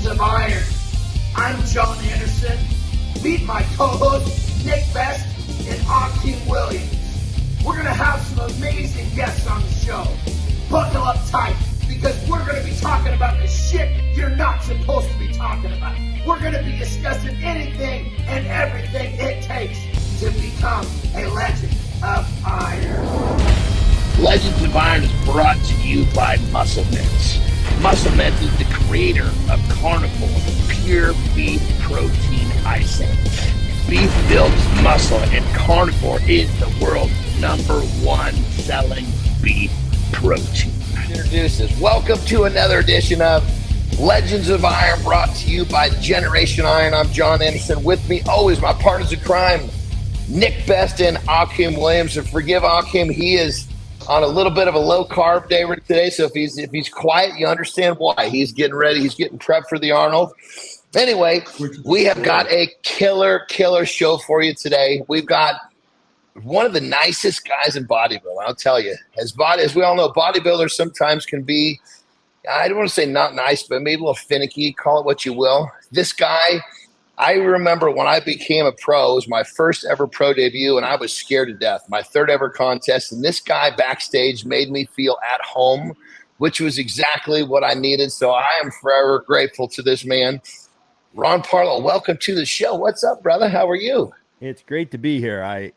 of Iron. I'm Jon Andersen. Meet my co-hosts, Nick Best and Akim Williams. We're going to have some amazing guests on the show. Buckle up tight, because we're going to be talking about the shit you're not supposed to be talking about. We're going to be discussing anything and everything it takes to become a Legend of Iron. Legends of Iron is brought to you by MuscleMeds. MuscleMeds is the creator of Carnivore Pure Beef Protein Icing. Beef builds muscle, and Carnivore is the world's #1 selling beef protein. Introduces. Welcome to another edition of Legends of Iron, brought to you by Generation Iron. I'm Jon Andersen. With me, always my partners in crime, Nick Best and Akim Williams. And forgive Akim, he is on a little bit of a low carb day today. So if he's quiet, you understand why. He's getting ready. He's getting prepped for the Arnold. Anyway, we have got a killer show for you today. We've got one of the nicest guys in bodybuilding, I'll tell you. As we all know, bodybuilders sometimes can be, I don't want to say not nice, but maybe a little finicky. Call it what you will. This guy, I remember when I became a pro, it was my first ever pro debut, and I was scared to death. My third ever contest, and this guy backstage made me feel at home, which was exactly what I needed. So I am forever grateful to this man. Ron Partlow, welcome to the show. What's up, brother? How are you? It's great to be here. I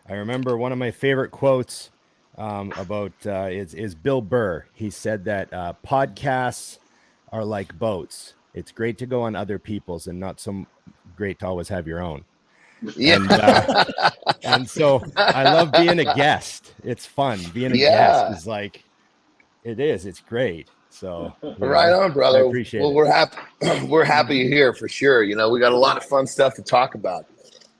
remember one of my favorite quotes is Bill Burr. He said that podcasts are like boats. It's great to go on other people's and not so great to always have your own. Yeah. And so I love being a guest. It's fun. Being a guest is like, it's great. So right on, brother. I appreciate it. We're happy you're here for sure. You know, we got a lot of fun stuff to talk about.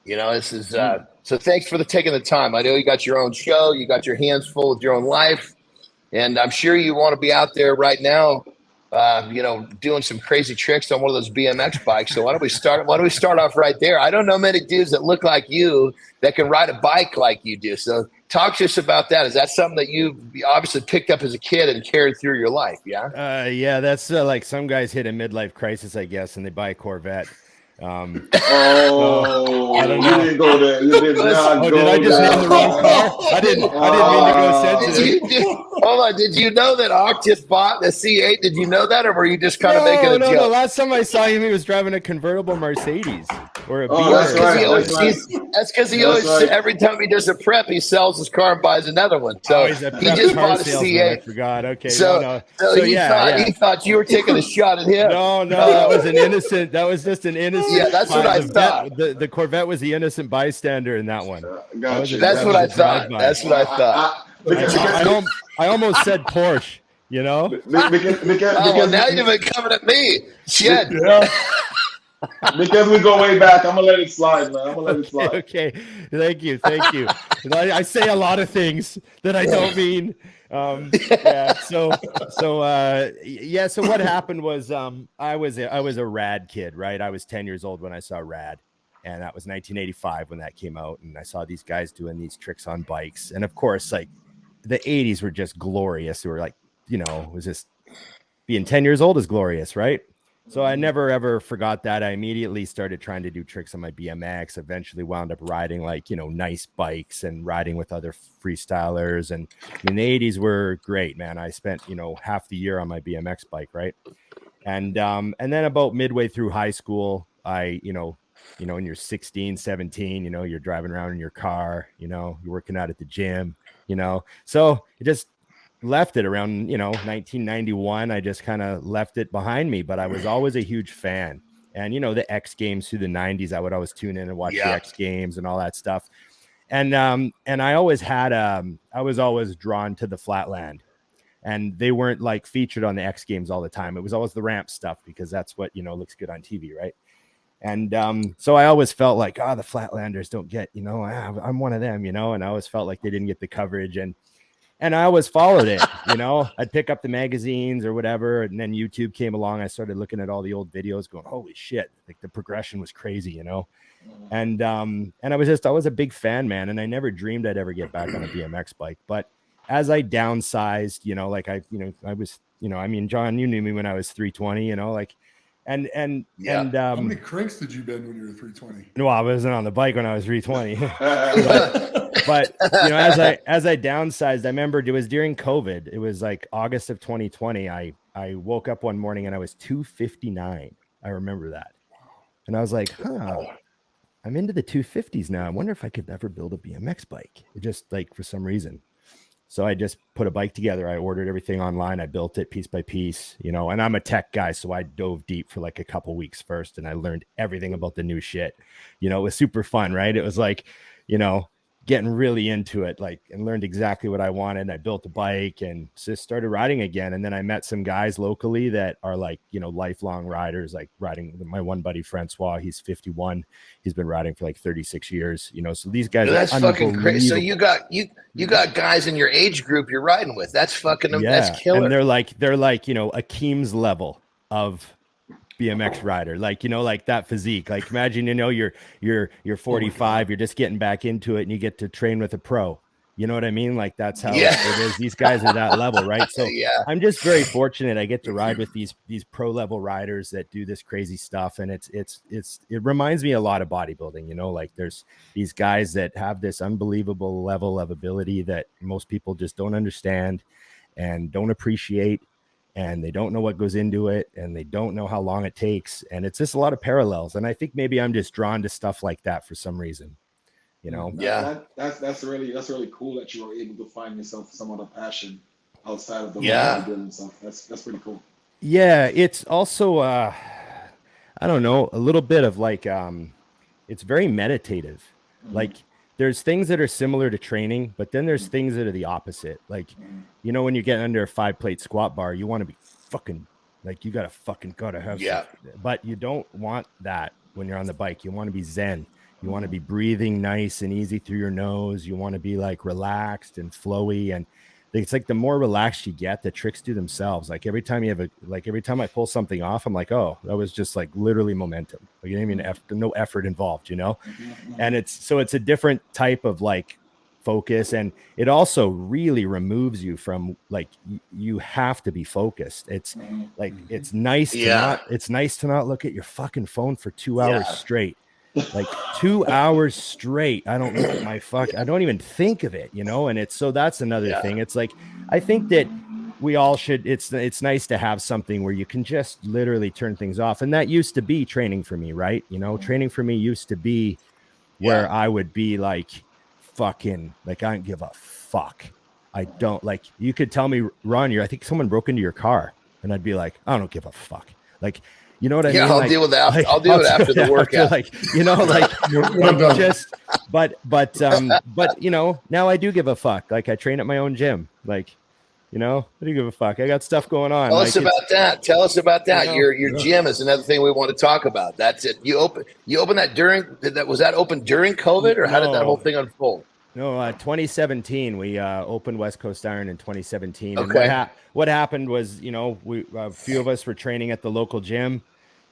You know, this is so thanks for taking the time. I know you got your own show, you got your hands full with your own life, and I'm sure you want to be out there right now, doing some crazy tricks on one of those BMX bikes. So why don't we start off right there? I don't know many dudes that look like you that can ride a bike like you do. So talk to us about that. Is that something that you obviously picked up as a kid and carried through your life? Yeah. Yeah, that's like some guys hit a midlife crisis, I guess, and they buy a Corvette. I don't know. You didn't go there. You did not go did I just name the wrong car? I didn't mean to go sensitive. Hold on. Did you know that Ock just bought the C8? Did you know that, or were you just kind of making a joke? No. Last time I saw him, he was driving a convertible Mercedes or a BMW. That's because he always every time he does a prep, he sells his car and buys another one. So he just bought a C8. I forgot. Okay. So he thought you were taking a shot at him. No, that was an innocent. That was just an innocent. Yeah, that's what I thought. The Corvette was the innocent bystander in that one. That's what I thought. That's what I thought. I almost said Porsche, you know? Because now you've been coming at me. Shit. Yeah. Because we go way back, I'm going to let it slide, man. Okay. Thank you. I say a lot of things that I don't mean. So what happened was I was a Rad kid, right? I was 10 years old when I saw Rad, and that was 1985 when that came out, and I saw these guys doing these tricks on bikes, and of course, like, the 80s were just glorious. They were like, it was just being 10 years old is glorious, right? So I never ever forgot that. I immediately started trying to do tricks on my BMX, eventually wound up riding nice bikes and riding with other freestylers. And the 80s were great, man. I spent, half the year on my BMX bike, right? And then about midway through high school, I, when you're 16, 17, you're driving around in your car, you're working out at the gym, so it just left it around, 1991. I just kind of left it behind me, but I was always a huge fan. And, the X Games through the 90s, I would always tune in and watch the X Games and all that stuff. And I always had, I was always drawn to the flatland, and they weren't like featured on the X Games all the time. It was always the ramp stuff because that's what, looks good on TV. Right. And so I always felt like, the Flatlanders don't get, I'm one of them, and I always felt like they didn't get the coverage. And I always followed it, I'd pick up the magazines or whatever. And then YouTube came along. I started looking at all the old videos going, holy shit, like the progression was crazy, And I was a big fan, man. And I never dreamed I'd ever get back on a BMX bike. But as I downsized, I was, Jon, you knew me when I was 320, How many cranks did you bend when you were 320? No, I wasn't on the bike when I was 320. but you know, as I downsized, I remember it was during COVID. It was like August of 2020. I woke up one morning and I was 259. I remember that. And I was like, I'm into the 250s now. I wonder if I could ever build a BMX bike. It just like for some reason. So I just put a bike together. I ordered everything online. I built it piece by piece, you know, and I'm a tech guy. So I dove deep for like a couple weeks first and I learned everything about the new shit. You know, it was super fun, right? It was like, you know, getting really into it, like, and learned exactly what I wanted. I built a bike and just started riding again. And then I met some guys locally that are like, you know, lifelong riders, like riding. My one buddy, Francois, he's 51. He's been riding for like 36 years, you know, so these guys are that's fucking crazy. So you got guys in your age group you're riding with. That's fucking, that's killer. And they're like, you know, Akim's level of BMX rider, like, you know, like that physique. Like imagine, you know, you're 45, you're just getting back into it and you get to train with a pro. You know what I mean? Like that's how it is. These guys are that level, right? So I'm just very fortunate. I get to ride with these pro level riders that do this crazy stuff. And it reminds me a lot of bodybuilding, you know, like there's these guys that have this unbelievable level of ability that most people just don't understand and don't appreciate. And they don't know what goes into it and they don't know how long it takes. And it's just a lot of parallels. And I think maybe I'm just drawn to stuff like that for some reason, you know? That's really cool that you were able to find yourself some other passion outside of the bodybuilding stuff. That's pretty cool. Yeah. It's also, I don't know, a little bit of like, it's very meditative. Like, there's things that are similar to training, but then there's things that are the opposite. Like, you know, when you get under a 5-plate squat bar, you want to be fucking like, you gotta have some, but you don't want that when you're on the bike. You want to be zen. You want to be breathing nice and easy through your nose. You want to be like relaxed and flowy. And it's like the more relaxed you get, the tricks do themselves. Like every time I pull something off, I'm like, oh, that was just like literally momentum. Like you didn't even no effort involved, you know? And it's a different type of like focus. And it also really removes you from like, you have to be focused. It's like, it's nice to not look at your fucking phone for 2 hours straight. Like 2 hours straight. I don't look at my I don't even think of it, you know? And that's another thing. It's like, I think that we all should, it's nice to have something where you can just literally turn things off. And that used to be training for me, right? You know, training for me used to be where I would be like, fucking, like, I don't give a fuck. I don't like, you could tell me, Ron, I think someone broke into your car. And I'd be like, I don't give a fuck. Like, you know what I mean? I'll deal with that. I'll deal with it after the workout. Like, you know, like, just, but, you know, now I do give a fuck. Like I train at my own gym. Like, you know, I do give a fuck. I got stuff going on. Tell us about that. Tell us about that. You know, your gym is another thing we want to talk about. That's it. You open that was that open during COVID or how did that whole thing unfold? No, 2017. We opened West Coast Iron in 2017. Okay. And what happened was, you know, a few of us were training at the local gym.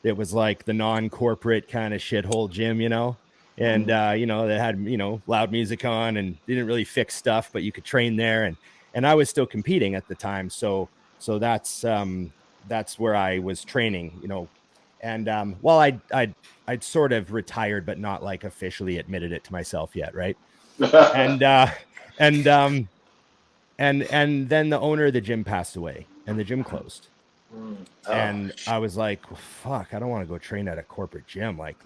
It was like the non-corporate kind of shithole gym, you know, and, you know, they had, you know, loud music on and didn't really fix stuff, but you could train there. And I was still competing at the time. So that's where I was training, you know, and, well, I'd sort of retired, but not like officially admitted it to myself yet. Right. And then the owner of the gym passed away and the gym closed. And I was like, well, fuck, I don't want to go train at a corporate gym. Like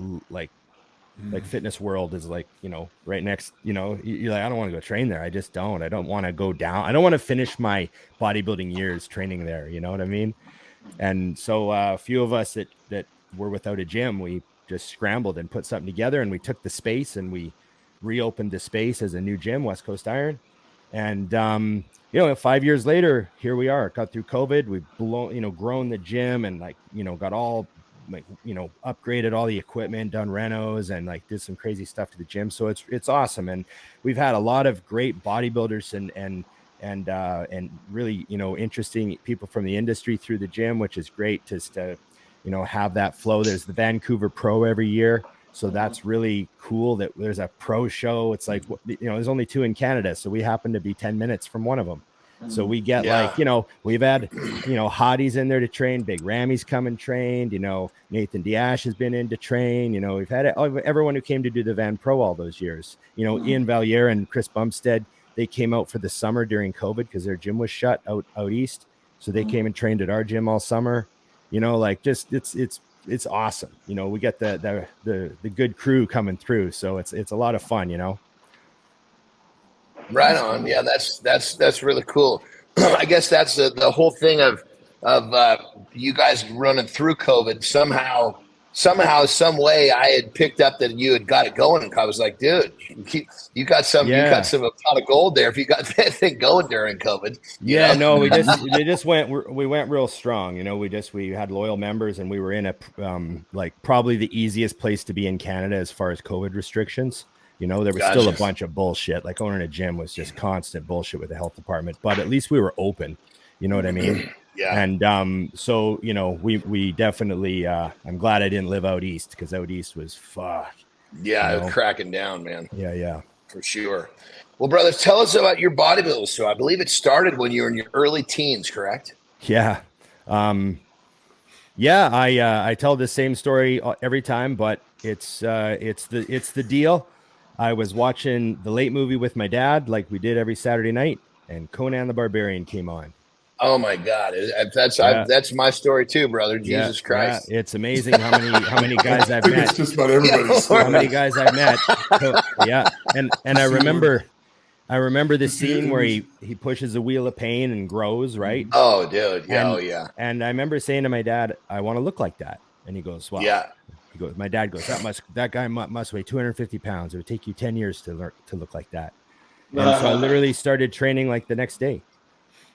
Fitness World is like, you know, right next, you know, you're like, I don't want to go train there. I just don't. I don't want to go down. I don't want to finish my bodybuilding years training there. You know what I mean? And so a few of us that were without a gym, we just scrambled and put something together and we took the space and we reopened the space as a new gym, West Coast Iron. And, you know, 5 years later, here we are. Got through COVID. We've grown the gym and like, you know, got all like, you know, upgraded all the equipment, done renos and like did some crazy stuff to the gym. So it's awesome. And we've had a lot of great bodybuilders and really, you know, interesting people from the industry through the gym, which is great just to, you know, have that flow. There's the Vancouver Pro every year. So that's really cool that there's a pro show. It's like, you know, there's only 2 in Canada. So we happen to be 10 minutes from one of them. So we get Yeah. like, we've had, hotties in there to train. Big Rammy's come and trained. Nathan Diash has been in to train. We've had everyone who came to do the Van Pro all those years. Ian Valier and Chris Bumstead, they came out for the summer during COVID because their gym was shut out east. So they came and trained at our gym all summer. It's awesome. We get the good crew coming through. So it's a lot of fun, Right on. Yeah, that's really cool. I guess that's the whole thing of you guys running through COVID. Somehow, some way, I had picked up that you had got it going. I was like, dude, you got some a pot of gold there if you got that thing going during COVID. No, we went real strong. We had loyal members, and we were in a probably the easiest place to be in Canada as far as COVID restrictions. There was still a bunch of bullshit. Like owning a gym was just constant bullshit with the health department, but at least we were open. You know what I mean? Yeah. And so we definitely I'm glad I didn't live out east, because out east was fuck. Yeah, it was cracking down, man. Yeah. For sure. Well, brother, tell us about your bodybuilding story. I believe it started when you were in your early teens, correct? Yeah. I tell the same story every time, but it's the deal. I was watching the late movie with my dad, like we did every Saturday night, and Conan the Barbarian came on. Oh my God, that's my story too, brother. Jesus Christ, it's amazing how many guys I've met. It's just about everybody's How many guys I've met. Yeah, and I remember the scene where he pushes a wheel of pain and grows, right? Oh, dude, yeah, And I remember saying to my dad, I want to look like that, and he goes, "Wow." Yeah. My dad goes, that guy must weigh 250 pounds. It would take you 10 years to look like that. And so I literally started training like the next day.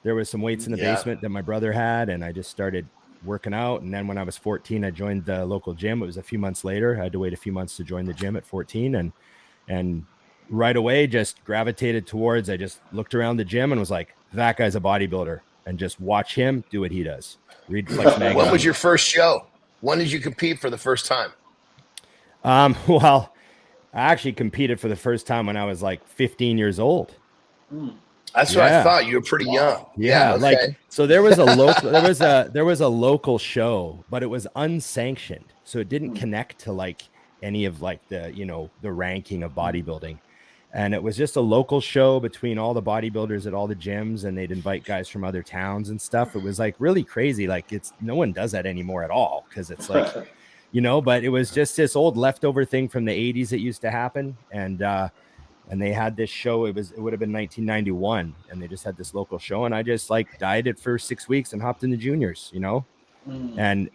There was some weights in the basement that my brother had, and I just started working out. And then when I was 14, I joined the local gym. It was a few months later. I had to wait a few months to join the gym at 14, and right away just gravitated towards, I just looked around the gym and was like, that guy's a bodybuilder, and just watch him do what he does. Read Flex Magazine. When was your first show? When did you compete for the first time? Well, I actually competed for the first time when I was like 15 years old. That's what I thought. You were pretty young. Yeah, okay. So there was a local there was a local show, but it was unsanctioned. So it didn't connect to like any of like the ranking of bodybuilding. And it was just a local show between all the bodybuilders at all the gyms, and they'd invite guys from other towns and stuff. It was like really crazy. Like no one does that anymore at all, because it's like, but it was just this old leftover thing from the 80s that used to happen. And they had this show. It would have been 1991, and they just had this local show, and I just like dieted for 6 weeks and hopped in the juniors, and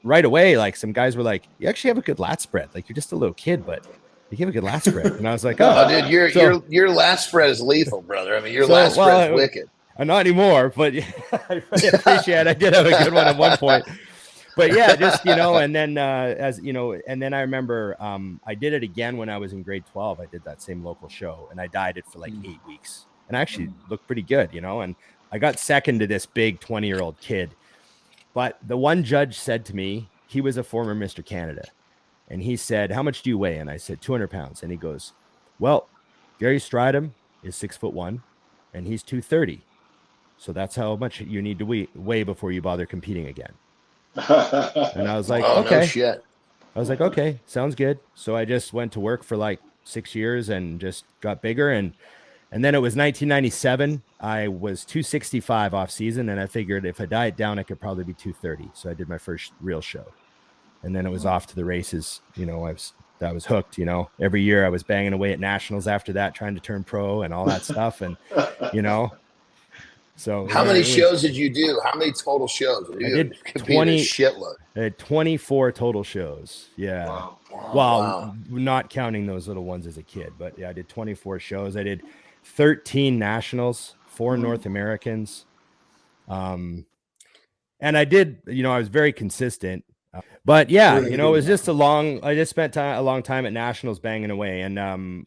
right away, like some guys were like, you actually have a good lat spread. Like you're just a little kid, but you give a good lat spread. And I was like, oh dude, your lat spread is lethal, brother. I mean, your lat spread is wicked. Not anymore, but I really appreciate it. I did have a good one at one point. But yeah, just, and then and then I remember I did it again when I was in grade 12. I did that same local show, and I dieted for like 8 weeks, and I actually looked pretty good, and I got second to this big 20-year-old kid. But the one judge said to me, he was a former Mr. Canada, and he said, how much do you weigh? And I said, 200 pounds. And he goes, well, Gary Stridham is 6'1", and he's 230. So that's how much you need to weigh before you bother competing again. And I was like, okay. No shit. I was like, okay, sounds good. So I just went to work for like 6 years and just got bigger. And then it was 1997. I was 265 off season, and I figured if I diet down, I could probably be 230. So I did my first real show. And then it was off to the races. I was hooked, every year I was banging away at nationals after that, trying to turn pro and all that stuff. And, so how many shows did you do? How many total shows? I did 20 shitload. I had 24 total shows. Yeah. Wow. Well, not counting those little ones as a kid, but yeah, I did 24 shows. I did 13 nationals, 4 North Americans. And I did, I was very consistent. But yeah, it was just I just spent a long time at nationals banging away. And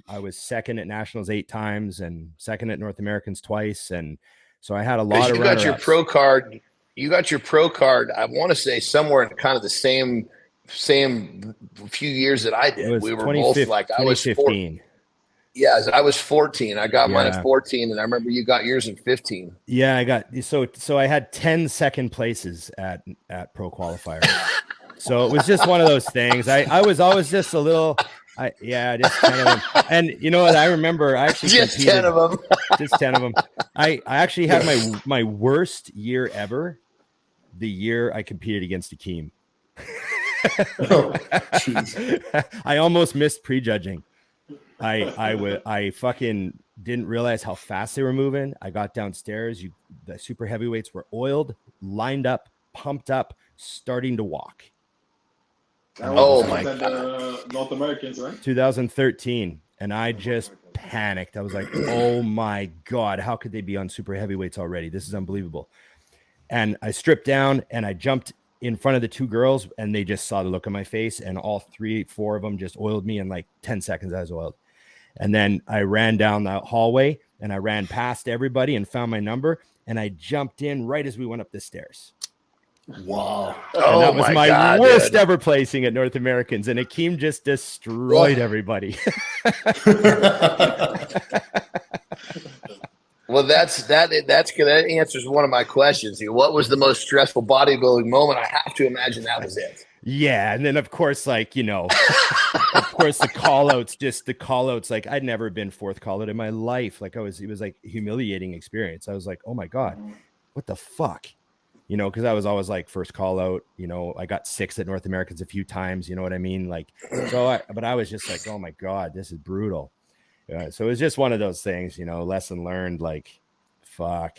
I was second at nationals 8 times and second at North Americans twice. And so I had a lot of You got your pro card. You got your pro card, I want to say somewhere in kind of the same few years that I did. We were both like, I was 2015. Yeah, I was 14. I got mine Yeah. at 14, and I remember you got yours at 15. Yeah, I got so I had 10 second places at pro qualifier. So it was just one of those things. I was always just a little just 10 of them. And you know what? I remember I actually Just competed, 10 of them. just 10 of them. I actually had my worst year ever the year I competed against Akim. Oh, jeez. I almost missed prejudging. I fucking didn't realize how fast they were moving. I got downstairs. The super heavyweights were oiled, lined up, pumped up, starting to walk. That Oh was my the North Americans, right? 2013, and I just panicked. I was like, "Oh my god, how could they be on super heavyweights already? This is unbelievable." And I stripped down and I jumped in front of the two girls, and they just saw the look on my face, and all 4 of them just oiled me in like 10 seconds. I was oiled. And then I ran down the hallway and I ran past everybody and found my number, and I jumped in right as we went up the stairs. Wow. And Oh that was my God, worst dude. ever placing at North Americans, and Akim just destroyed everybody. Well, that answers one of my questions. What was the most stressful bodybuilding moment? I have to imagine that was it. Yeah, and then of course, like, you know, of course the call outs, like I'd never been fourth call out in my life. Like it was like a humiliating experience. I was like, oh my God, what the fuck? You know, because I was always like first call out, you know, I got 6 at North Americans a few times, you know what I mean? Like, but I was just like, oh my God, this is brutal. So it was just one of those things, you know, lesson learned, like, fuck,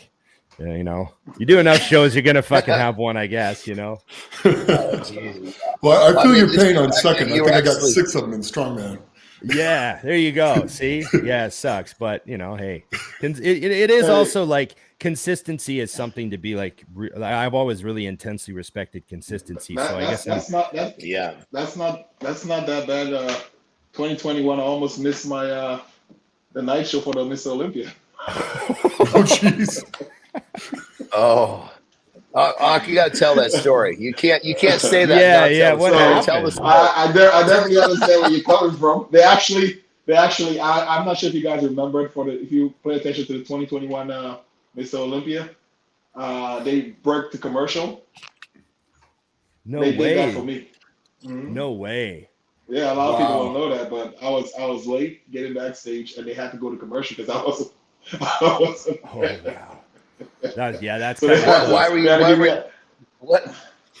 you know, you do enough shows, you're going to fucking have one, I guess, you know? Well, I feel your pain on second. I you think I got actually- 6 of them in strongman. Yeah, there you go. See? Yeah, it sucks. But, you know, hey, it is also like consistency is something to be like, I've always really intensely respected consistency. So I guess that's not that bad. 2021, I almost missed my the night show for the Miss Olympia. Oh, jeez. Oh, you got to tell that story. You can't say that. Yeah, not yeah, tell the what story. happened? Tell the story. I definitely understand where you're coming from. They actually. I'm not sure if you guys remember it if you pay attention to the 2021 Mr. Olympia, they broke the commercial. no They did that for way. me. Mhm. No way. Yeah, a lot of people Wow. don't know that, but I was late getting backstage, and they had to go to commercial because I wasn't. Oh, wow. That's So kind they had of to- Why were you- they had to why give were- me a-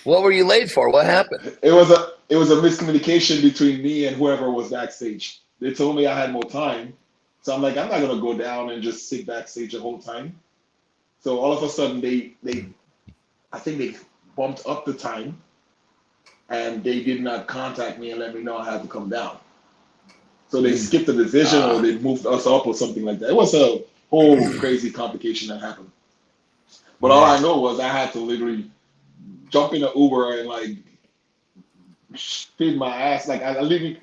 What were you late for? What happened? It was a miscommunication between me and whoever was backstage. They told me I had more time, so I'm like, I'm not gonna go down and just sit backstage the whole time. So all of a sudden, I think they bumped up the time, and they did not contact me and let me know I had to come down. So they skipped the division, or they moved us up, or something like that. It was a whole crazy complication that happened. But all I know was I had to literally jump in an Uber and like spin my ass. Like they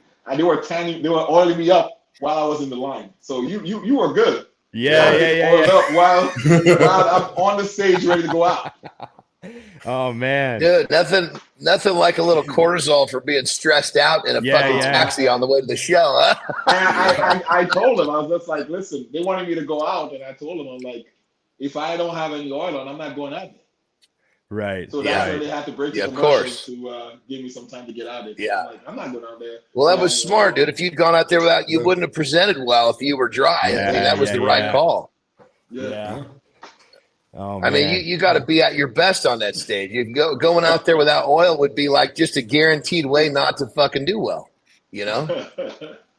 were oiling me up while I was in the line. So you were good. yeah. Oiled up while I'm on the stage ready to go out. Oh man. Dude, nothing like a little cortisol for being stressed out in a fucking taxi on the way to the show, huh? I told them, I was just like, listen, they wanted me to go out, and I told them, I'm like, if I don't have any oil on, I'm not going out there. Right. So that's where they had to break the Yeah, of commercial course. to give me some time to get out of it. Yeah. I'm like, I'm not going out there. Well, that was smart, dude. If you'd gone out there without, you wouldn't have presented well if you were dry. I mean, that was the right call. Yeah. Oh, I mean, you got to be at your best on that stage. You going out there without oil would be like just a guaranteed way not to fucking do well, you know?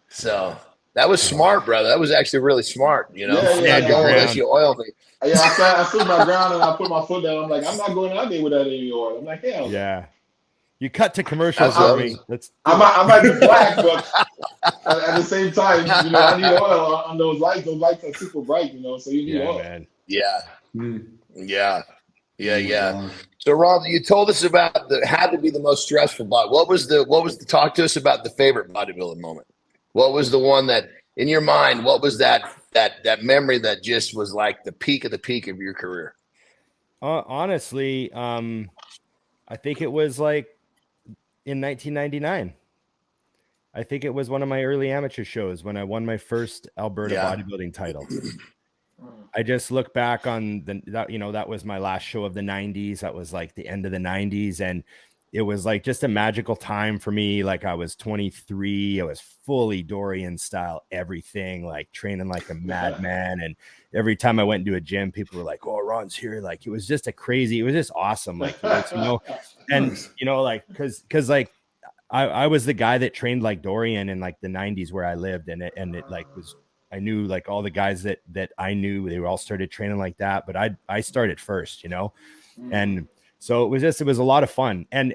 So that was smart, brother. That was actually really smart, you know? Yeah, Unless you oil me. Yeah, I stood my ground and I put my foot down. I'm like, I'm not going out there without any oil. I'm like, hell. Yeah. You cut to commercials That's for me. I might be black, but at the same time, you know, I need oil on those lights. Those lights are super bright, you know, so you need oil. Man. Yeah. Yeah. Wow. So Ron, you told us about had to be the most stressful body. What was the talk to us about the favorite bodybuilding moment? What was the one that in your mind, what was that memory that just was like the peak of your career? Honestly, I think it was like in 1999. I think it was one of my early amateur shows when I won my first Alberta bodybuilding title. I just look back on that was my last show of the 90s. That was like the end of the 90s. And it was like just a magical time for me. Like I was 23. I was fully Dorian style, everything, like training like a madman. And every time I went into a gym, people were like, "Oh, Ron's here." Like it was just it was just awesome. Like, and like, cause like I was the guy that trained like Dorian in like the 90s where I lived. And it like I knew like all the guys that I knew, they were all started training like that, but I started first, and so it was a lot of fun and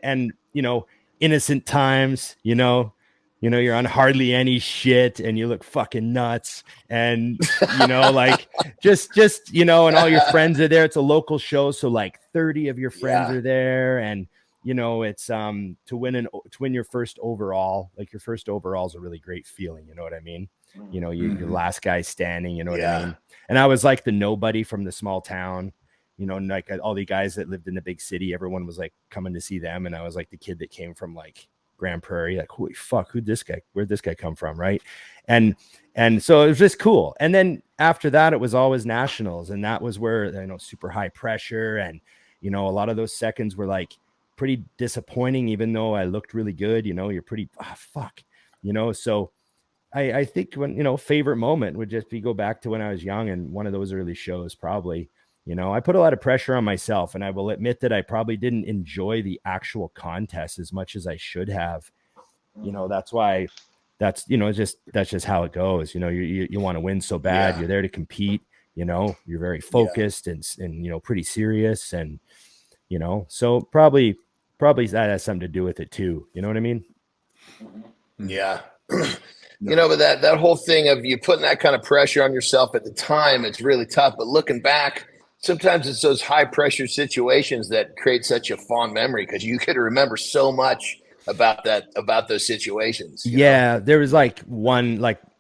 innocent times, you're on hardly any shit and you look fucking nuts and, like just, and all your friends are there. It's a local show. So like 30 of your friends are there and, it's to win your first overall, like your first overall is a really great feeling. You know what I mean? You're last guy standing, you know what I mean? And I was like the nobody from the small town, like all the guys that lived in the big city, everyone was like coming to see them. And I was like the kid that came from like Grand Prairie, like, holy fuck, where'd this guy come from? Right. And so it was just cool. And then after that, it was always nationals. And that was where, super high pressure. And, a lot of those seconds were like pretty disappointing, even though I looked really good, you're pretty, fuck, so I think when, favorite moment would just be go back to when I was young and one of those early shows, probably, I put a lot of pressure on myself and I will admit that I probably didn't enjoy the actual contest as much as I should have. That's why that's just how it goes. You want to win so bad. You're there to compete, you're very focused and pretty serious. And, so probably that has something to do with it too. You know what I mean? Yeah. But that whole thing of you putting that kind of pressure on yourself at the time, it's really tough. But looking back, sometimes it's those high pressure situations that create such a fond memory because you could remember so much about those situations. There was like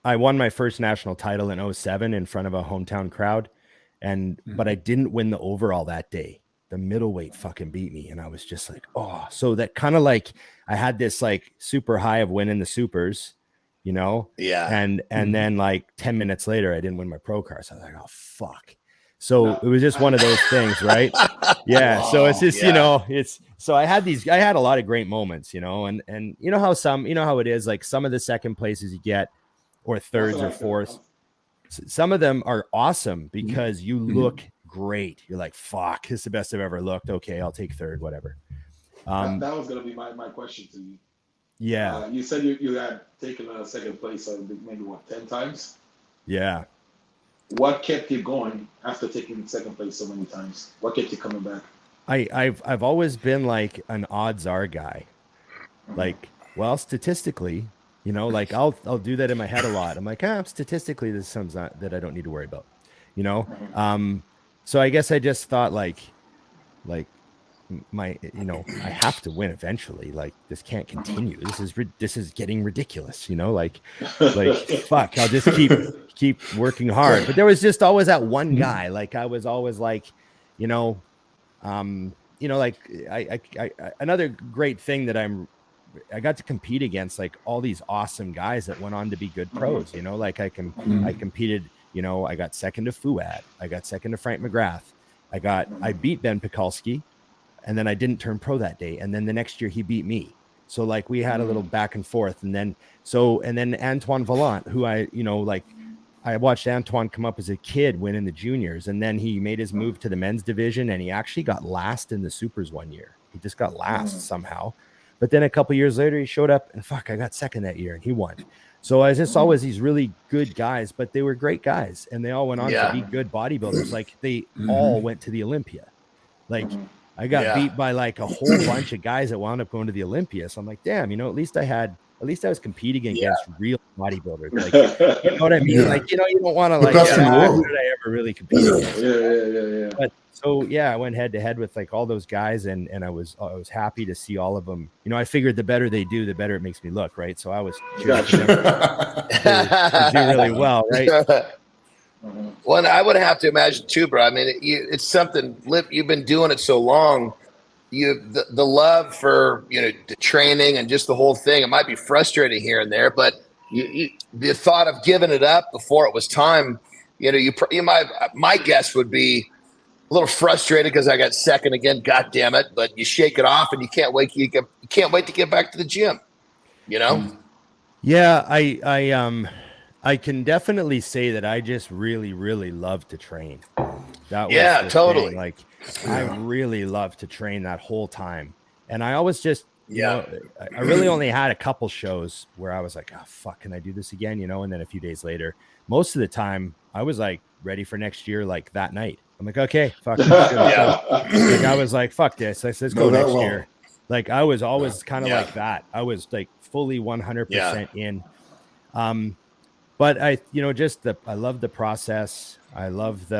I won my first national title in 2007 in front of a hometown crowd. But I didn't win the overall that day. The middleweight fucking beat me. And I was just like, oh, so that kind of like, I had this like super high of winning the supers, and then like 10 minutes later, I didn't win my pro card. So I was like, oh, fuck. So it was just one of those things, right? Yeah. Wow. So it's just, so I had a lot of great moments, and how it is, like some of the second places you get or thirds or fourths, some of them are awesome because you look great. You're like, fuck, this is the best I've ever looked. Okay, I'll take third, whatever. That was going to be my question to you. Yeah. You said you had taken a second place, maybe 10 times? Yeah. What kept you going after taking second place so many times? What kept you coming back? I've always been like an odds are guy. Like, well, statistically, like I'll do that in my head a lot. I'm like, statistically, this is something that I don't need to worry about, So I guess I just thought like my, I have to win eventually. Like this can't continue. This is getting ridiculous, like fuck, I'll just keep working hard. But there was just always that one guy. Like I was always like, like I another great thing that I got to compete against like all these awesome guys that went on to be good pros, like I competed, I got second to Fuad. I got second to Frank McGrath. I beat Ben Pekulski and then I didn't turn pro that day. And then the next year he beat me. So like we had a little back and forth. And then Antoine Vallant, who I watched Antoine come up as a kid winning the juniors. And then he made his move to the men's division and he actually got last in the supers one year. He just got last somehow. But then a couple years later, he showed up and I got second that year and he won. So I just always these really good guys, but they were great guys and they all went on to be good bodybuilders. Like they all went to the Olympia. Like I got beat by like a whole bunch of guys that wound up going to the Olympia. So I'm like, damn, at least I was competing against real bodybuilders. Like, you know what I mean? Like, you don't want to like, who did I ever really compete against? Yeah. But so I went head to head with like all those guys, and I was happy to see all of them. I figured the better they do, the better it makes me look, right? So I was cheering for them to do really well, right? Well, I would have to imagine too, bro. I mean, it's something. You've been doing it so long. the love for, the training and just the whole thing, it might be frustrating here and there, but the thought of giving it up before it was time, my guess would be a little frustrated because I got second again. God damn it! But you shake it off, and you can't wait. You can't wait to get back to the gym. Yeah, I can definitely say that I just really, really love to train. That was totally. thing. Like, I really love to train that whole time, and I always just I really only had a couple shows where I was like, oh fuck, can I do this again? And then a few days later, most of the time I was like ready for next year, like that night. I'm like, okay, fuck. Like, I was like, fuck this. Let's go next year. Like, I was always kind of like that. I was like fully 100% in. But I love the process. I love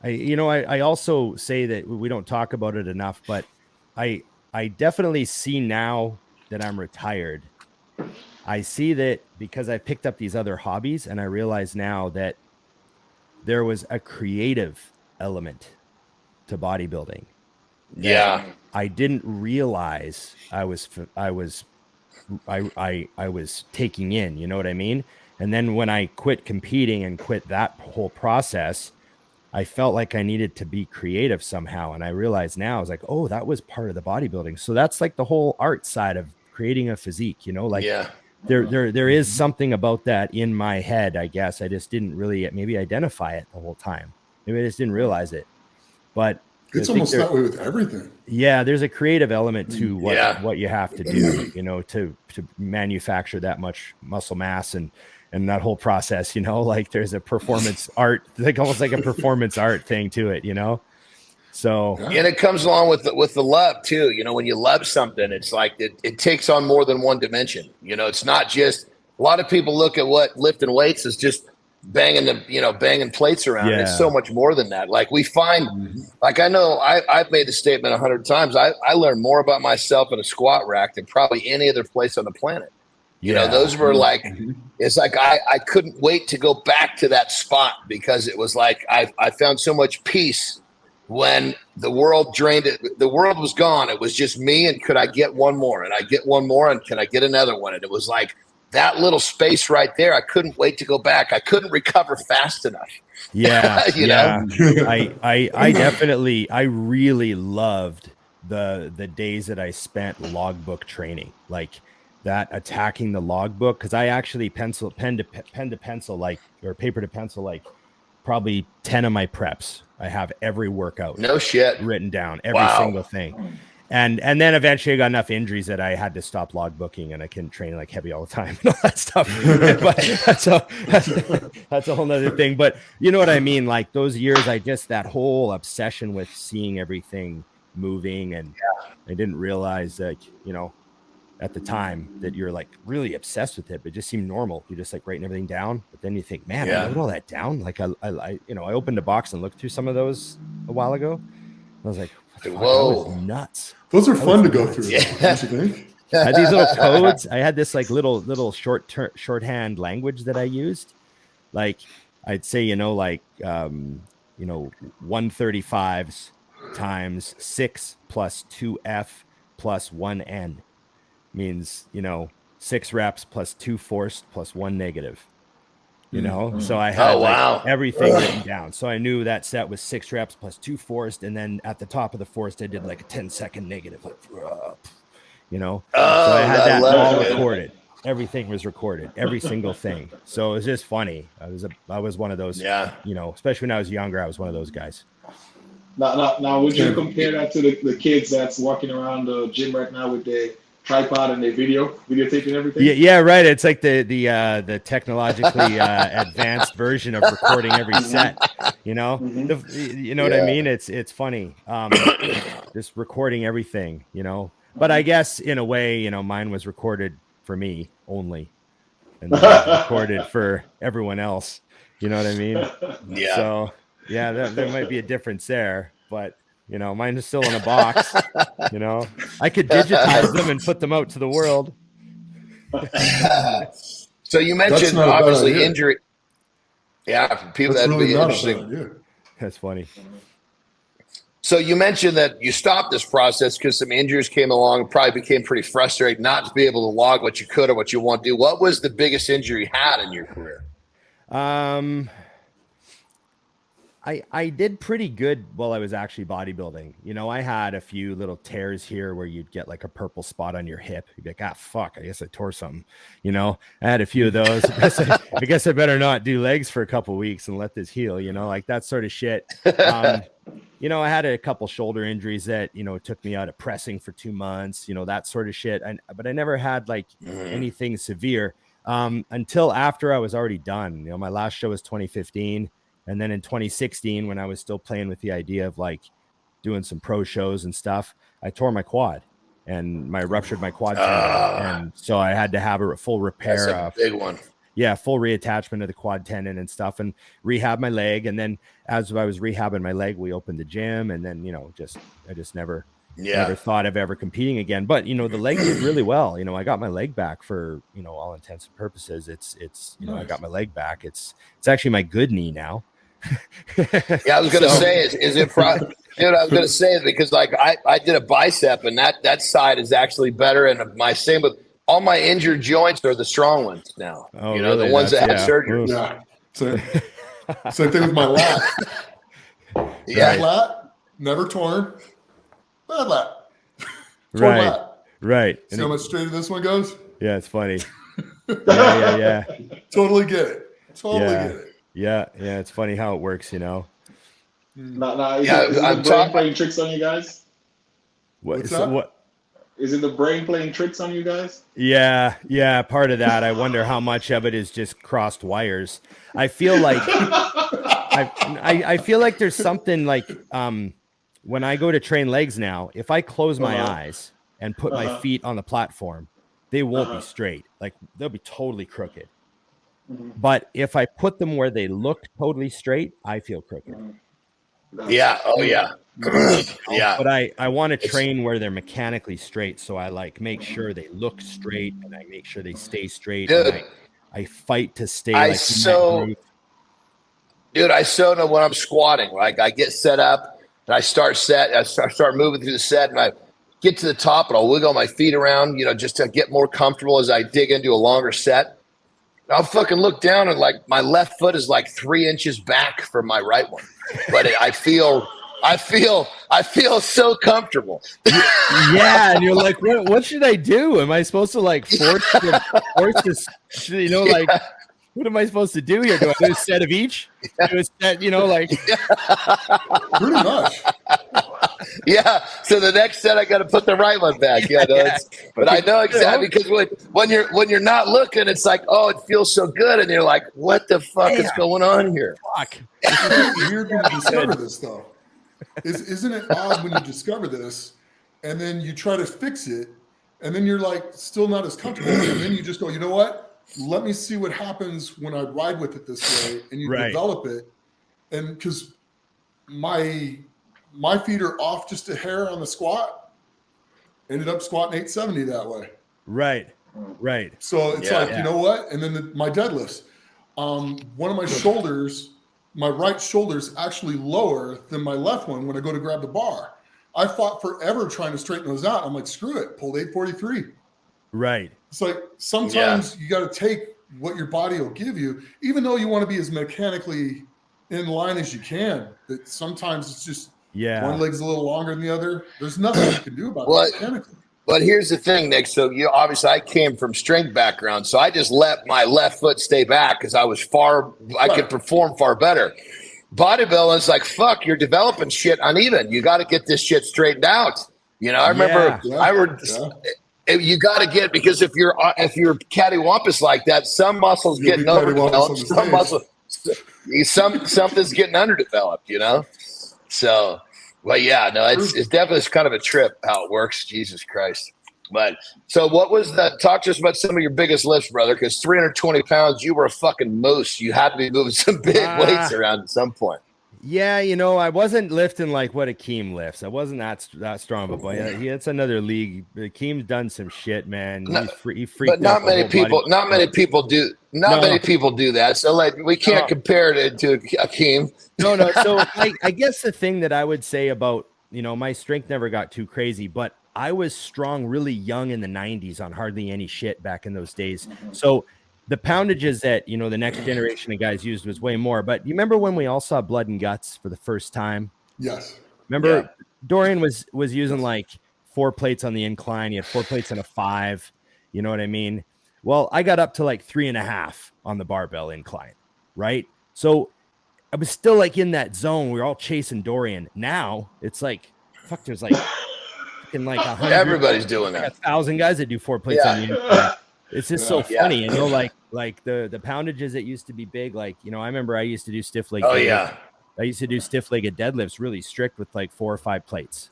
I also say that we don't talk about it enough, but I definitely see now that I'm retired. I see that because I picked up these other hobbies, and I realize now that there was a creative element to bodybuilding. Yeah. I didn't realize I was taking in, you know what I mean? And then when I quit competing and quit that whole process, I felt like I needed to be creative somehow. And I realized now, I was like, oh, that was part of the bodybuilding. So that's like the whole art side of creating a physique, there is something about that in my head, I guess. I just didn't really maybe identify it the whole time. Maybe I just didn't realize it. But it's almost that way with everything. Yeah, there's a creative element to what you have to do, to manufacture that much muscle mass and that whole process, like there's a performance art, like almost like a performance art thing to it, So and it comes along with the love too. When you love something, it's like it takes on more than one dimension. It's not just, a lot of people look at what lifting weights is just banging plates around. Yeah. It's so much more than that. Like we find, like I know I've made the statement 100 times. I learned more about myself in a squat rack than probably any other place on the planet. Those were like, it's like I couldn't wait to go back to that spot because it was like I found so much peace when the world drained it. The world was gone. It was just me, and could I get one more? And I get one more, and can I get another one? And it was like that little space right there. I couldn't wait to go back. I couldn't recover fast enough. Yeah. know? I really loved the days that I spent logbook training, like that, attacking the logbook. Cause I actually pen to pencil, like, or paper to pencil, like probably 10 of my preps. I have every workout written down, every single thing. And then eventually I got enough injuries that I had to stop logbooking, and I couldn't train like heavy all the time and all that stuff. But that's a whole nother thing. But you know what I mean? Like those years, that whole obsession with seeing everything moving, and I didn't realize that, at the time that you're like really obsessed with it, but it just seemed normal. You're just like writing everything down. But then you think, man, I wrote all that down. Like I opened a box and looked through some of those a while ago. I was like, whoa, that was nuts. Those are fun to go through. Yeah. Don't you think? I had these little codes. I had this like little shorthand language that I used. Like I'd say, 135s times 6 plus 2F plus 1N means, 6 reps plus 2 forced plus 1 negative. So I had everything written down. So I knew that set was 6 reps plus 2 forced. And then at the top of the forced, I did like a 10-second negative, like, so I had that all recorded. Everything was recorded, every single thing. So it was just funny. I was one of those, especially when I was younger, I was one of those guys. Now, would you compare that to the kids that's walking around the gym right now with their tripod and their videotaping everything? Yeah, right. It's like the technologically advanced version of recording every set. You know what I mean? It's funny. Just recording everything. But I guess in a way, mine was recorded for me only, and then recorded for everyone else. You know what I mean? Yeah. So yeah, there might be a difference there, but mine is still in a box. I could digitize them and put them out to the world. So you mentioned obviously injury. Yeah, for people that'd be interesting. That's funny. So you mentioned that you stopped this process because some injuries came along and probably became pretty frustrating not to be able to log what you could or what you want to do. What was the biggest injury you had in your career? I did pretty good while I was actually bodybuilding. You know, I had a few little tears here where you'd get like a purple spot on your hip. You'd be like, ah, fuck, I guess I tore something. You know, I had a few of those. I guess I better not do legs for a couple of weeks and let this heal, you know, like that sort of shit. You know, I had a couple shoulder injuries that, you know, took me out of pressing for 2 months, you know, that sort of shit. But I never had like anything severe until after I was already done. You know, my last show was 2015. And then in 2016, when I was still playing with the idea of like doing some pro shows and stuff, I tore my quad and ruptured my quad tendon. And so I had to have a full repair. That's a big one. Yeah, full reattachment of the quad tendon and stuff, and rehab my leg. And then as I was rehabbing my leg, we opened the gym, and then, you know, I just never thought of ever competing again. But, you know, the leg did really well. You know, I got my leg back for, you know, all intents and purposes. It's you know, I got my leg back. It's actually my good knee now. Yeah, I was gonna say, is it dude? I was gonna say it because like I did a bicep, and that side is actually better. And my same with all my injured joints are the strong ones now. Oh, you know, really? the ones that had surgery. Yeah. Same thing with my lat. Yeah. Bad lat, never torn. Bad lat. Right. Lat. Right. See how much straighter this one goes? Yeah, it's funny. Yeah. Totally get it. Totally Yeah. get it. Yeah, it's funny how it works, you know. Is the brain playing tricks on you guys? What's that? Is it the brain playing tricks on you guys? Yeah, part of that. I wonder how much of it is just crossed wires. I feel like I feel like there's something like when I go to train legs now, if I close my eyes and put my feet on the platform, they won't be straight. Like they'll be totally crooked. But if I put them where they look totally straight, I feel crooked. Yeah. Oh, yeah. Yeah. But I want to train where they're mechanically straight. So I like make sure they look straight and I make sure they stay straight. Dude, and I fight to stay I like so know when I'm squatting, like I get set up and I start moving through the set, and I get to the top and I'll wiggle my feet around, you know, just to get more comfortable as I dig into a longer set. I'll fucking look down and like my left foot is like 3 inches back from my right one, but I feel so comfortable. Yeah, and you're like, what should I do? Am I supposed to like force this? You know, like, what am I supposed to do here? Do I do a set of each? Do a set, you know, like Pretty much. Yeah. So the next set, I got to put the right one back. Yeah. No, but I know exactly, because when you're not looking, it's like, oh, it feels so good, and you're like, what the fuck is going on here? fuck. It's weird when you discover this, though. Isn't it odd when you discover this, and then you try to fix it, and then you're like still not as comfortable, and then you just go, you know what? Let me see what happens when I ride with it this way, and you develop it, and because my feet are off just a hair on the squat. Ended up squatting 870 that way. Right. So it's like, you know what? And then my deadlifts. One of my shoulders, my right shoulder is actually lower than my left one when I go to grab the bar. I fought forever trying to straighten those out. I'm like, screw it. Pulled 843. Right. It's like sometimes you got to take what your body will give you, even though you want to be as mechanically in line as you can. That sometimes it's just one leg's a little longer than the other. There's nothing you can do about it mechanically. But here's the thing, Nick. So I came from strength background, so I just let my left foot stay back because I could perform far better. Bodybuilding is like, fuck, you're developing shit uneven. You got to get this shit straightened out. You know, I remember you got to get, because if you're cattywampus like that, some muscles getting overdeveloped, something's getting underdeveloped. You know, so. Well, yeah, no, it's definitely kind of a trip how it works. Jesus Christ. But so what was that? Talk to us about some of your biggest lifts, brother, because 320 pounds, you were a fucking moose. You had to be moving some big weights around at some point. Yeah, you know, I wasn't lifting like what Akim lifts. I wasn't that strong, but boy, it's another league. Akim's done some shit, man. He freaked but not out many people. Not many people do. Many people do that. So like, we can't compare it to Akim. No. So I guess the thing that I would say about my strength never got too crazy, but I was strong really young in the 90s on hardly any shit back in those days. So the poundages that, the next generation of guys used was way more. But you remember when we all saw Blood and Guts for the first time? Yes. Remember Dorian was using like 4 plates on the incline. He had 4 plates and a 5. You know what I mean? Well, I got up to like 3.5 on the barbell incline, right? So I was still like in that zone. We were all chasing Dorian. Now it's like, fuck, there's like fucking like 100. Everybody's doing like that. 1,000 guys that do 4 plates on the incline. It's just so funny. And like the poundages that used to be big, like, I remember I used to do stiff leg. Oh yeah. I used to do stiff-legged deadlifts really strict with like 4 or 5 plates.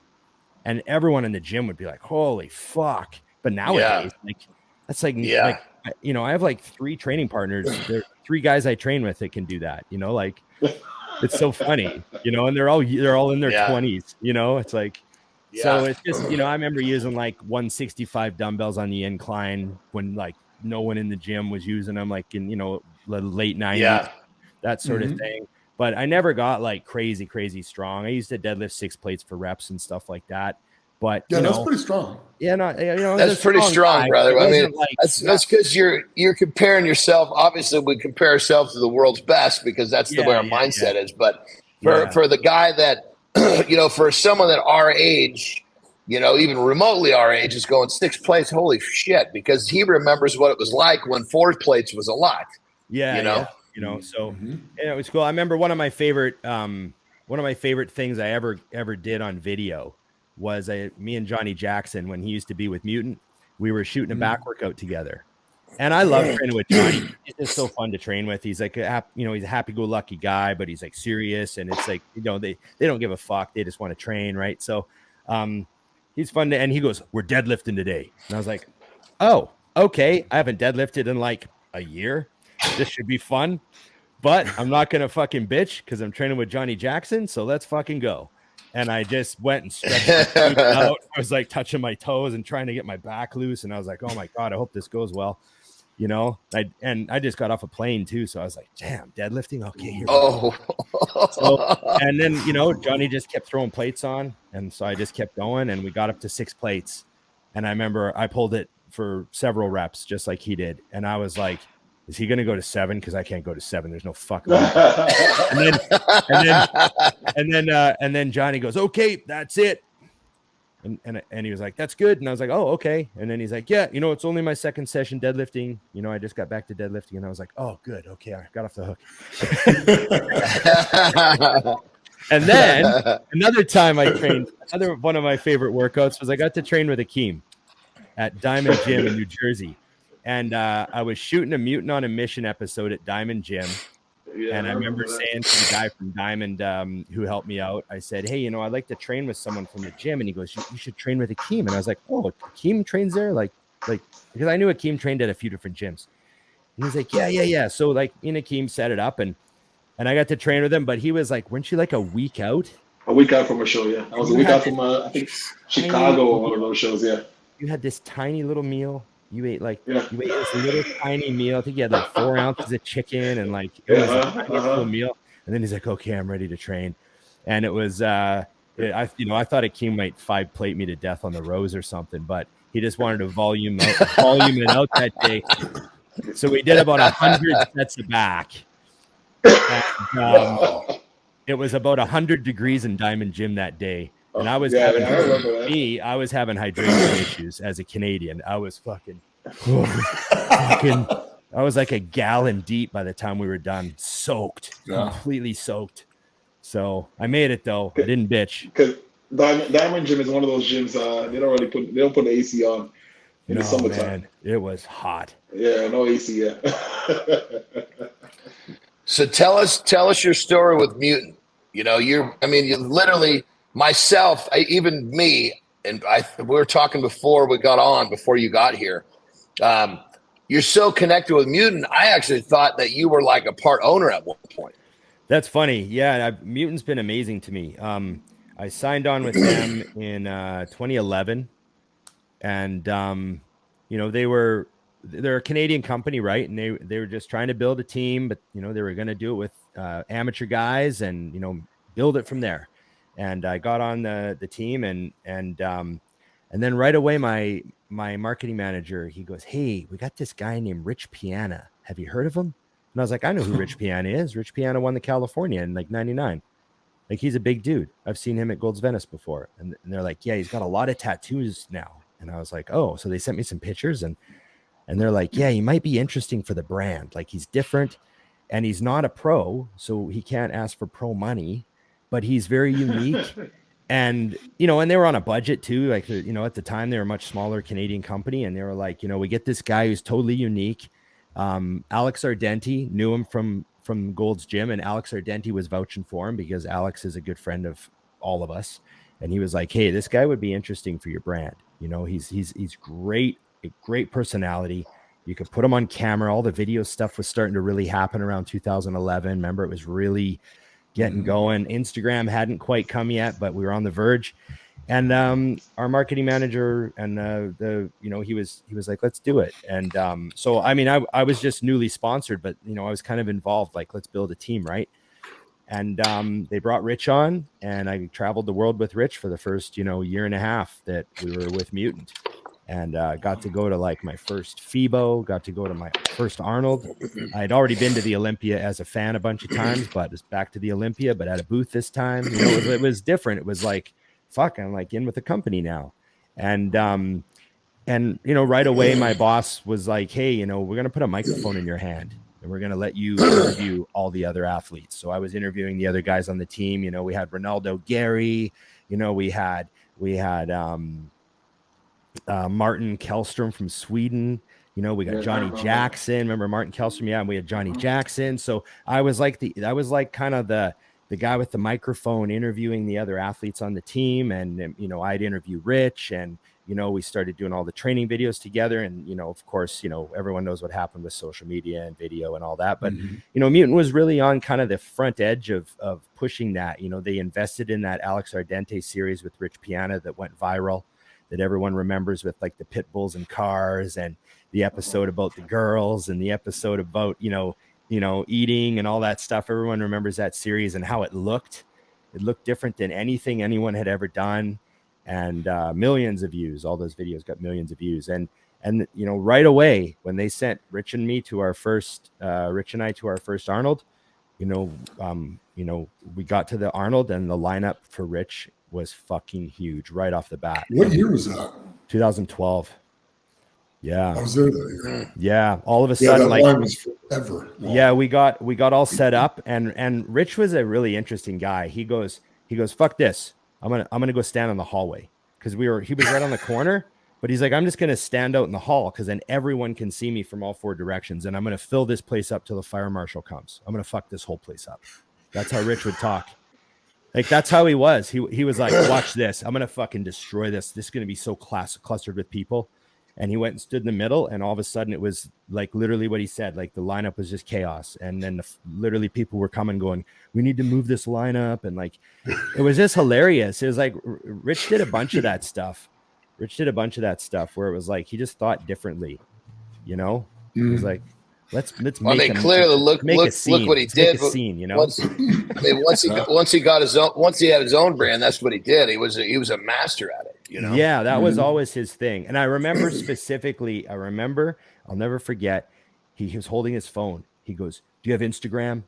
And everyone in the gym would be like, holy fuck. But nowadays, like, that's like, I have like 3 training partners. There are 3 guys I train with that can do that, like it's so funny, and they're all in their 20s, it's like, so it's just, I remember using like 165 dumbbells on the incline when like no one in the gym was using them, like in, the late 90s, that sort of thing. But I never got like crazy strong. I used to deadlift 6 plates for reps and stuff like that. But that's pretty strong. Yeah, that's pretty strong, brother. I mean, that's because you're comparing yourself. Obviously, we compare ourselves to the world's best because that's the way our mindset is. But for the guy that, for someone that our age, even remotely our age, is going 6 plates, holy shit, because he remembers what it was like when 4 plates was a lot. So it was cool. I remember one of my favorite things I ever did on video was me and Johnny Jackson, when he used to be with Mutant, we were shooting a back workout together. And I love training with Johnny. He's just so fun to train with. He's like, he's a happy-go-lucky guy, but he's like serious. And it's like, they don't give a fuck. They just want to train, right? So he's fun and he goes, we're deadlifting today. And I was like, oh, okay. I haven't deadlifted in like a year. This should be fun, but I'm not going to fucking bitch because I'm training with Johnny Jackson. So let's fucking go. And I just went and stretched out. I was like touching my toes and trying to get my back loose. And I was like, oh my God, I hope this goes well. I just got off a plane too. So I was like, damn, deadlifting. Okay. Here we go. So, and then, Johnny just kept throwing plates on. And so I just kept going and we got up to 6 plates. And I remember I pulled it for several reps, just like he did. And I was like, is he going to go to 7? Because I can't go to 7. There's no fucking way. And then Johnny goes, okay, that's it. And he was like, that's good. And I was like, oh, okay. And then he's like, yeah, it's only my 2nd session deadlifting. I just got back to deadlifting. And I was like, oh, good. Okay, I got off the hook. And then another time I trained, one of my favorite workouts was I got to train with Akim at Diamond Gym in New Jersey. And I was shooting a Mutant on a Mission episode at Diamond Gym. And I remember saying to the guy from Diamond who helped me out, I said, hey, I'd like to train with someone from the gym. And he goes, you should train with Akim. And I was like, oh, Akim trains there? Like, because I knew Akim trained at a few different gyms. And he's like, yeah. So like me and Akim set it up and I got to train with him. But he was like, weren't you like a week out? A week out from a show, yeah. I was a week out from, I think, Chicago or one of those shows, yeah. You had this tiny little meal. You ate this little tiny meal. I think you had like 4 ounces of chicken and like it was a tiny little meal. And then he's like, okay, I'm ready to train. And it was, I thought Akim might 5 plate me to death on the rows or something, but he just wanted to volume it out that day. So we did about 100 sets of back. And, it was about 100 degrees in Diamond Gym that day. And I was having hydration issues as a Canadian. I was I was like a gallon deep by the time we were done, completely soaked. So I made it though. I didn't bitch. Because Diamond Gym is one of those gyms. They don't put the AC on in the summertime. Man, it was hot. Yeah, no AC yet. So tell us your story with Mutant. You literally. Myself, even me, and we were talking before you got here. You're so connected with Mutant. I actually thought that you were like a part owner at one point. That's funny. Yeah, Mutant's been amazing to me. I signed on with them in 2011, and they're a Canadian company, right? And they were just trying to build a team, but they were going to do it with amateur guys and build it from there. and I got on the team, and then right away my marketing manager, he goes, "Hey, we got this guy named Rich Piana. Have you heard of him?" And I was like, "I know who Rich Piana is. Rich Piana won the California in like 99. Like, he's a big dude. I've seen him at Gold's Venice before." And they're like, "Yeah, he's got a lot of tattoos now." And I was like, "Oh." So they sent me some pictures, and they're like, "Yeah, he might be interesting for the brand. Like, he's different, and he's not a pro, so he can't ask for pro money, but he's very unique." And, and they were on a budget too. Like, at the time they were a much smaller Canadian company, and they were like, we get this guy who's totally unique. Alex Ardenti knew him from Gold's Gym, and Alex Ardenti was vouching for him because Alex is a good friend of all of us. And he was like, "Hey, this guy would be interesting for your brand. He's great, a great personality. You could put him on camera." All the video stuff was starting to really happen around 2011. Remember, it was really getting going. Instagram hadn't quite come yet, but we were on the verge. And our marketing manager and he was like, "Let's do it." And so I mean, I was just newly sponsored, but I was kind of involved, like, let's build a team, right? And they brought Rich on, and I traveled the world with Rich for the first year and a half that we were with Mutant, and got to go to like my first FIBO, got to go to my first Arnold. I had already been to the Olympia as a fan a bunch of times, but it's back to the Olympia, but at a booth this time. It was different. It was like, fuck, I'm like in with the company now. And right away my boss was like, "Hey, we're going to put a microphone in your hand, and we're going to let you interview all the other athletes." So I was interviewing the other guys on the team. We had Ronaldo Gary, we had Martin Kellstrom from Sweden. We got Johnny Jackson. Remember Martin Kellstrom? Yeah. And we had Johnny Jackson. So I was like kind of the guy with the microphone interviewing the other athletes on the team. And, I'd interview Rich, and, we started doing all the training videos together. And, of course, everyone knows what happened with social media and video and all that. But, Mutant was really on kind of the front edge of pushing that. They invested in that Alex Ardenti series with Rich Piana that went viral, that everyone remembers, with like the pit bulls and cars, and the episode about the girls, and the episode about, eating and all that stuff. Everyone remembers that series and how it looked. It looked different than anything anyone had ever done. And millions of views. All those videos got millions of views. And right away when they sent Rich and I to our first Arnold, we got to the Arnold, and the lineup for Rich was fucking huge right off the bat. What year was that? 2012. Yeah. I was there that year. Yeah. All of a sudden, that line was forever long. Yeah, we got all set up, and Rich was a really interesting guy. He goes, "Fuck this. I'm gonna go stand in the hallway," because he was right on the corner, but he's like, "I'm just gonna stand out in the hall, because then everyone can see me from all four directions, and I'm gonna fill this place up till the fire marshal comes. I'm gonna fuck this whole place up." That's how Rich would talk. Like, that's how he was. He was like, "Watch this. I'm gonna fucking destroy this. This is gonna be so clustered with people." And he went and stood in the middle, and all of a sudden it was like literally what he said. Like, the lineup was just chaos. And then literally people were coming going, "We need to move this lineup." And like, it was just hilarious. It was like, Rich did a bunch of that stuff. Where it was like, he just thought differently, It was like, let's Well, make I mean, clearly look what he did. Make a scene, Once he had his own brand, that's what he did. He was a master at it. Yeah, that was always his thing. And I remember specifically, I'll never forget, he was holding his phone. He goes, "Do you have Instagram?"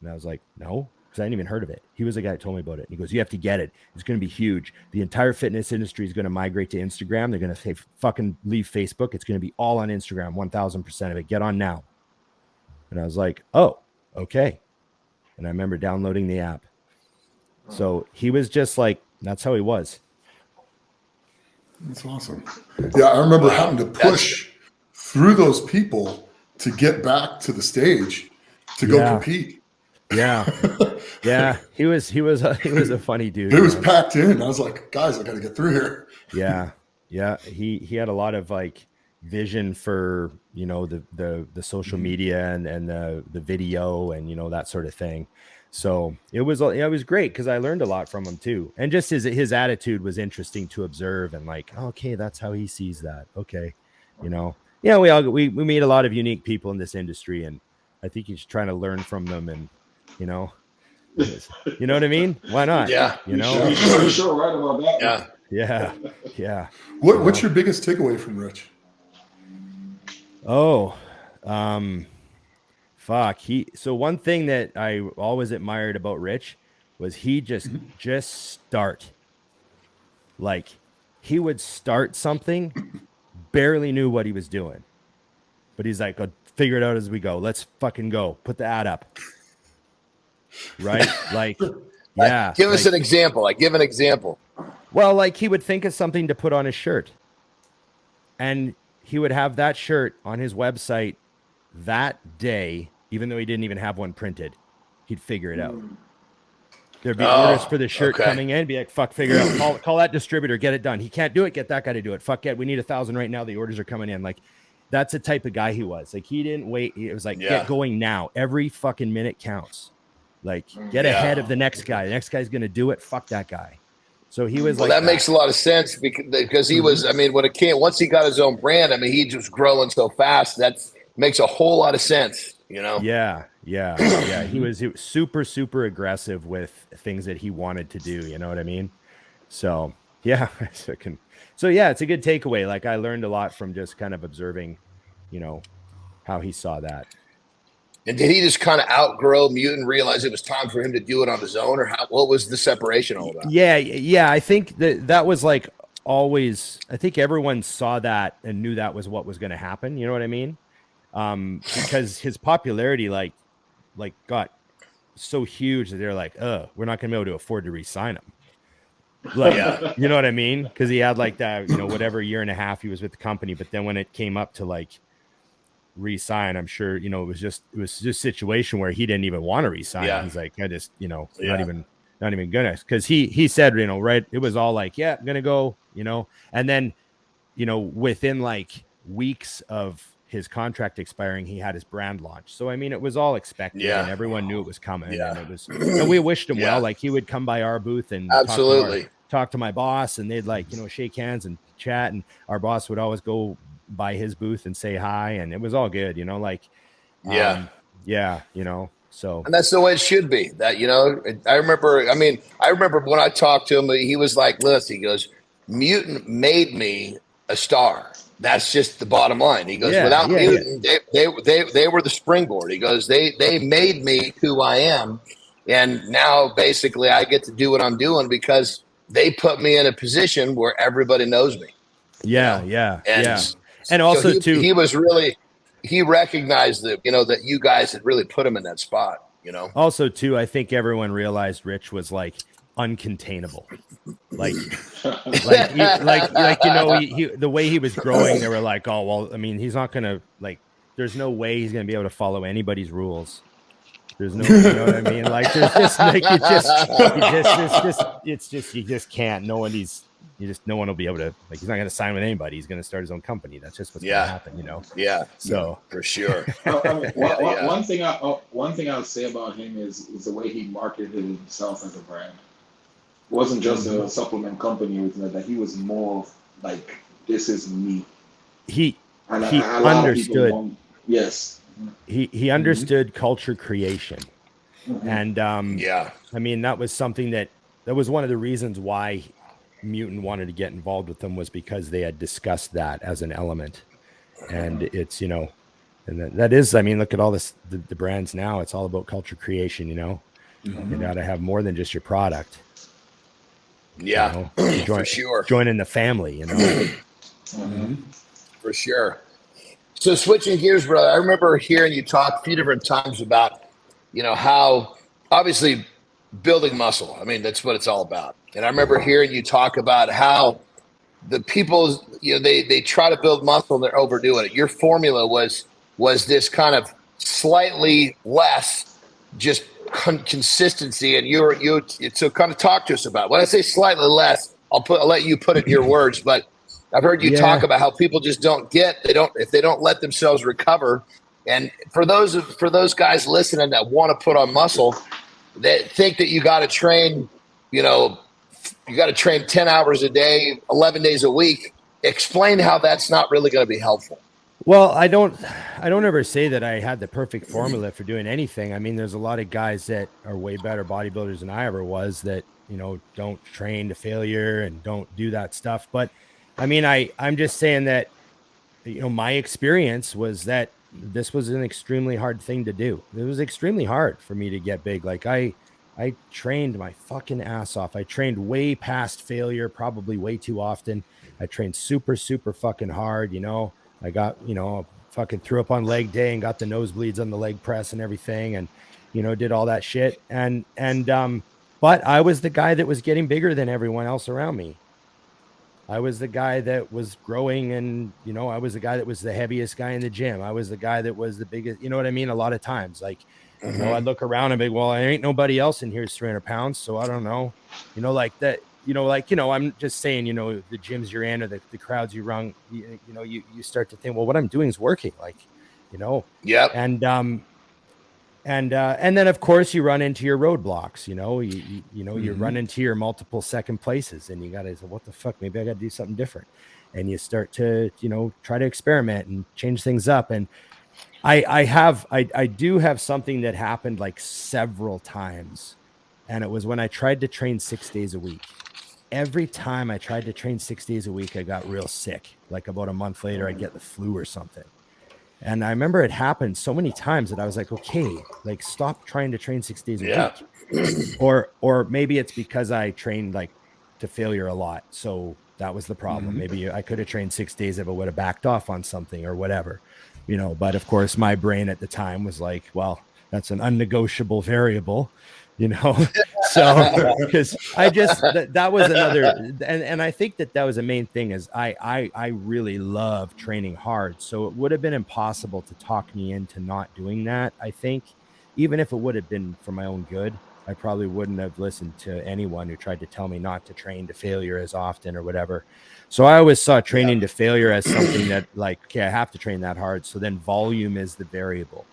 And I was like, "No," because I hadn't even heard of it. He was the guy that told me about it. He goes, "You have to get it. It's going to be huge. The entire fitness industry is going to migrate to Instagram. They're going to say, fucking leave Facebook. It's going to be all on Instagram, 1000% of it. Get on now." And I was like, "Oh, okay." And I remember downloading the app. So he was just like, that's how he was. That's awesome. Yeah, I remember having to push through those people to get back to the stage to go compete. Yeah. Yeah. He was a funny dude. It was packed in. I was like, "Guys, I got to get through here." Yeah. Yeah. He had a lot of like vision for, the social media and the video and, that sort of thing. So it was great, because I learned a lot from him too. And just his attitude was interesting to observe, and like, okay, that's how he sees that. Okay. We meet a lot of unique people in this industry, and I think he's trying to learn from them, and, You know what I mean? Why not? Yeah. You know? You're sure right about that. Yeah. Yeah. Yeah. What's your biggest takeaway from Rich? Oh, fuck. So one thing that I always admired about Rich was he just start. Like he would start something, barely knew what he was doing, but he's like, I'll figure it out as we go. Let's fucking go. Put the ad up. Right? Like, yeah. Give us an example. Like, give an example. Well, like he would think of something to put on his shirt, and he would have that shirt on his website that day, even though he didn't even have one printed. He'd figure it out. There'd be orders for the shirt coming in. Be like, fuck, figure it out. Call that distributor. Get it done. He can't do it. Get that guy to do it. Fuck it. We need 1,000 right now. The orders are coming in. Like, that's the type of guy he was. Like, he didn't wait. It was like, get going now. Every fucking minute counts. Like, get ahead of the next guy. The next guy's going to do it. Fuck that guy. So he was that makes a lot of sense because he was, I mean, once he got his own brand, I mean, he just growing so fast. That makes a whole lot of sense, you know? Yeah. He was super, super aggressive with things that he wanted to do. You know what I mean? So yeah. So yeah, it's a good takeaway. Like I learned a lot from just kind of observing, you know, how he saw that. And did he just kind of outgrow Mutant, realize it was time for him to do it on his own, or what was the separation all about? Yeah. I think that was like always, I think everyone saw that and knew that was what was going to happen. You know what I mean? Because his popularity like got so huge that they're like, we're not going to be able to afford to re-sign him. Like, you know what I mean? Because he had like that, you know, whatever year and a half he was with the company. But then when it came up to like re-sign, I'm sure, you know, it was just a situation where he didn't even want to re-sign. He's like, I just, you know, not even gonna, because he said, you know, right, it was all like, yeah, I'm gonna go, you know, and then, you know, within like weeks of his contract expiring, he had his brand launch. So I mean, it was all expected, and everyone knew it was coming. And it was, and we wished him well. Like he would come by our booth and talk to my boss, and they'd like, you know, shake hands and chat, and our boss would always go by his booth and say hi, and it was all good, you know, like you know, so. And that's the way it should be. That, you know, I remember when I talked to him, he was like, listen, he goes, Mutant made me a star. That's just the bottom line. He goes, without Mutant, they were the springboard. He goes, they made me who I am, and now basically I get to do what I'm doing because they put me in a position where everybody knows me. And also so he was really, he recognized that, you know, that you guys had really put him in that spot, you know. Also too, I think everyone realized Rich was like uncontainable. Like you know, he the way he was growing, they were like, oh well, I mean, he's not gonna, like, there's no way he's gonna be able to follow anybody's rules. There's no, you know what I mean? Like there's just like you just can't. No one will be able to, like, he's not going to sign with anybody. He's going to start his own company. That's just what's going to happen, you know? Yeah. So for sure. One thing I would say about him is the way he marketed himself as a brand. It wasn't just a supplement company or anything like that. He was more like, this is me. He understood. Yes. He understood culture creation. And I mean, that was something that was one of the reasons why Mutant wanted to get involved with them, was because they had discussed that as an element. And it's, you know, and that is, I mean, look at all this, the brands now, it's all about culture creation, you know. You got to have more than just your product. Yeah, you know? For sure. Joining the family, you know. For sure. So switching gears, brother, I remember hearing you talk a few different times about, you know, how obviously building muscle. I mean, that's what it's all about. And I remember hearing you talk about how the people, you know, they try to build muscle and they're overdoing it. Your formula was this kind of slightly less just consistency. And so kind of talk to us about it. When I say slightly less, I'll let you put it in your words, but I've heard you talk about how people just if they don't let themselves recover. And for those guys listening that want to put on muscle, they think that you got to train, you know, you got to train 10 hours a day, 11 days a week. Explain how that's not really going to be helpful. Well, I don't ever say that I had the perfect formula for doing anything. I mean, there's a lot of guys that are way better bodybuilders than I ever was that, don't train to failure and don't do that stuff. But I mean, I'm just saying that, my experience was that this was an extremely hard thing to do. It was extremely hard for me to get big. Like I trained my fucking ass off. I trained way past failure, probably way too often. I trained super, super fucking hard, I got, fucking threw up on leg day and got the nosebleeds on the leg press and everything. And, did all that shit. But I was the guy that was getting bigger than everyone else around me. I was the guy that was growing and, I was the guy that was the heaviest guy in the gym. I was the guy that was the biggest, you know what I mean? A lot of times, like, I look around and be, well, I ain't nobody else in here is 300 pounds. So I don't know, like that. I'm just saying, the gyms you're in or the crowds you run, you start to think, well, what I'm doing is working, like, Yep. And then of course you run into your roadblocks, you run into your multiple second places and you got to say, what the fuck, maybe I got to do something different. And you start to, try to experiment and change things up. And I do have something that happened like several times. And it was when I tried to train 6 days a week. Every time I tried to train 6 days a week, I got real sick. Like about a month later, I'd get the flu or something. And I remember it happened so many times that I was like, okay, like stop trying to train 6 days a week. Or maybe it's because I trained like to failure a lot. So that was the problem. Maybe I could have trained 6 days if I would have backed off on something or whatever, but of course my brain at the time was like, well, that's an unnegotiable variable. So because I just that was another, and I think that was a main thing is I really love training hard, so it would have been impossible to talk me into not doing that. I think even if it would have been for my own good, I probably wouldn't have listened to anyone who tried to tell me not to train to failure as often or whatever. So I always saw training to failure as something that like, okay, I have to train that hard. So then volume is the variable.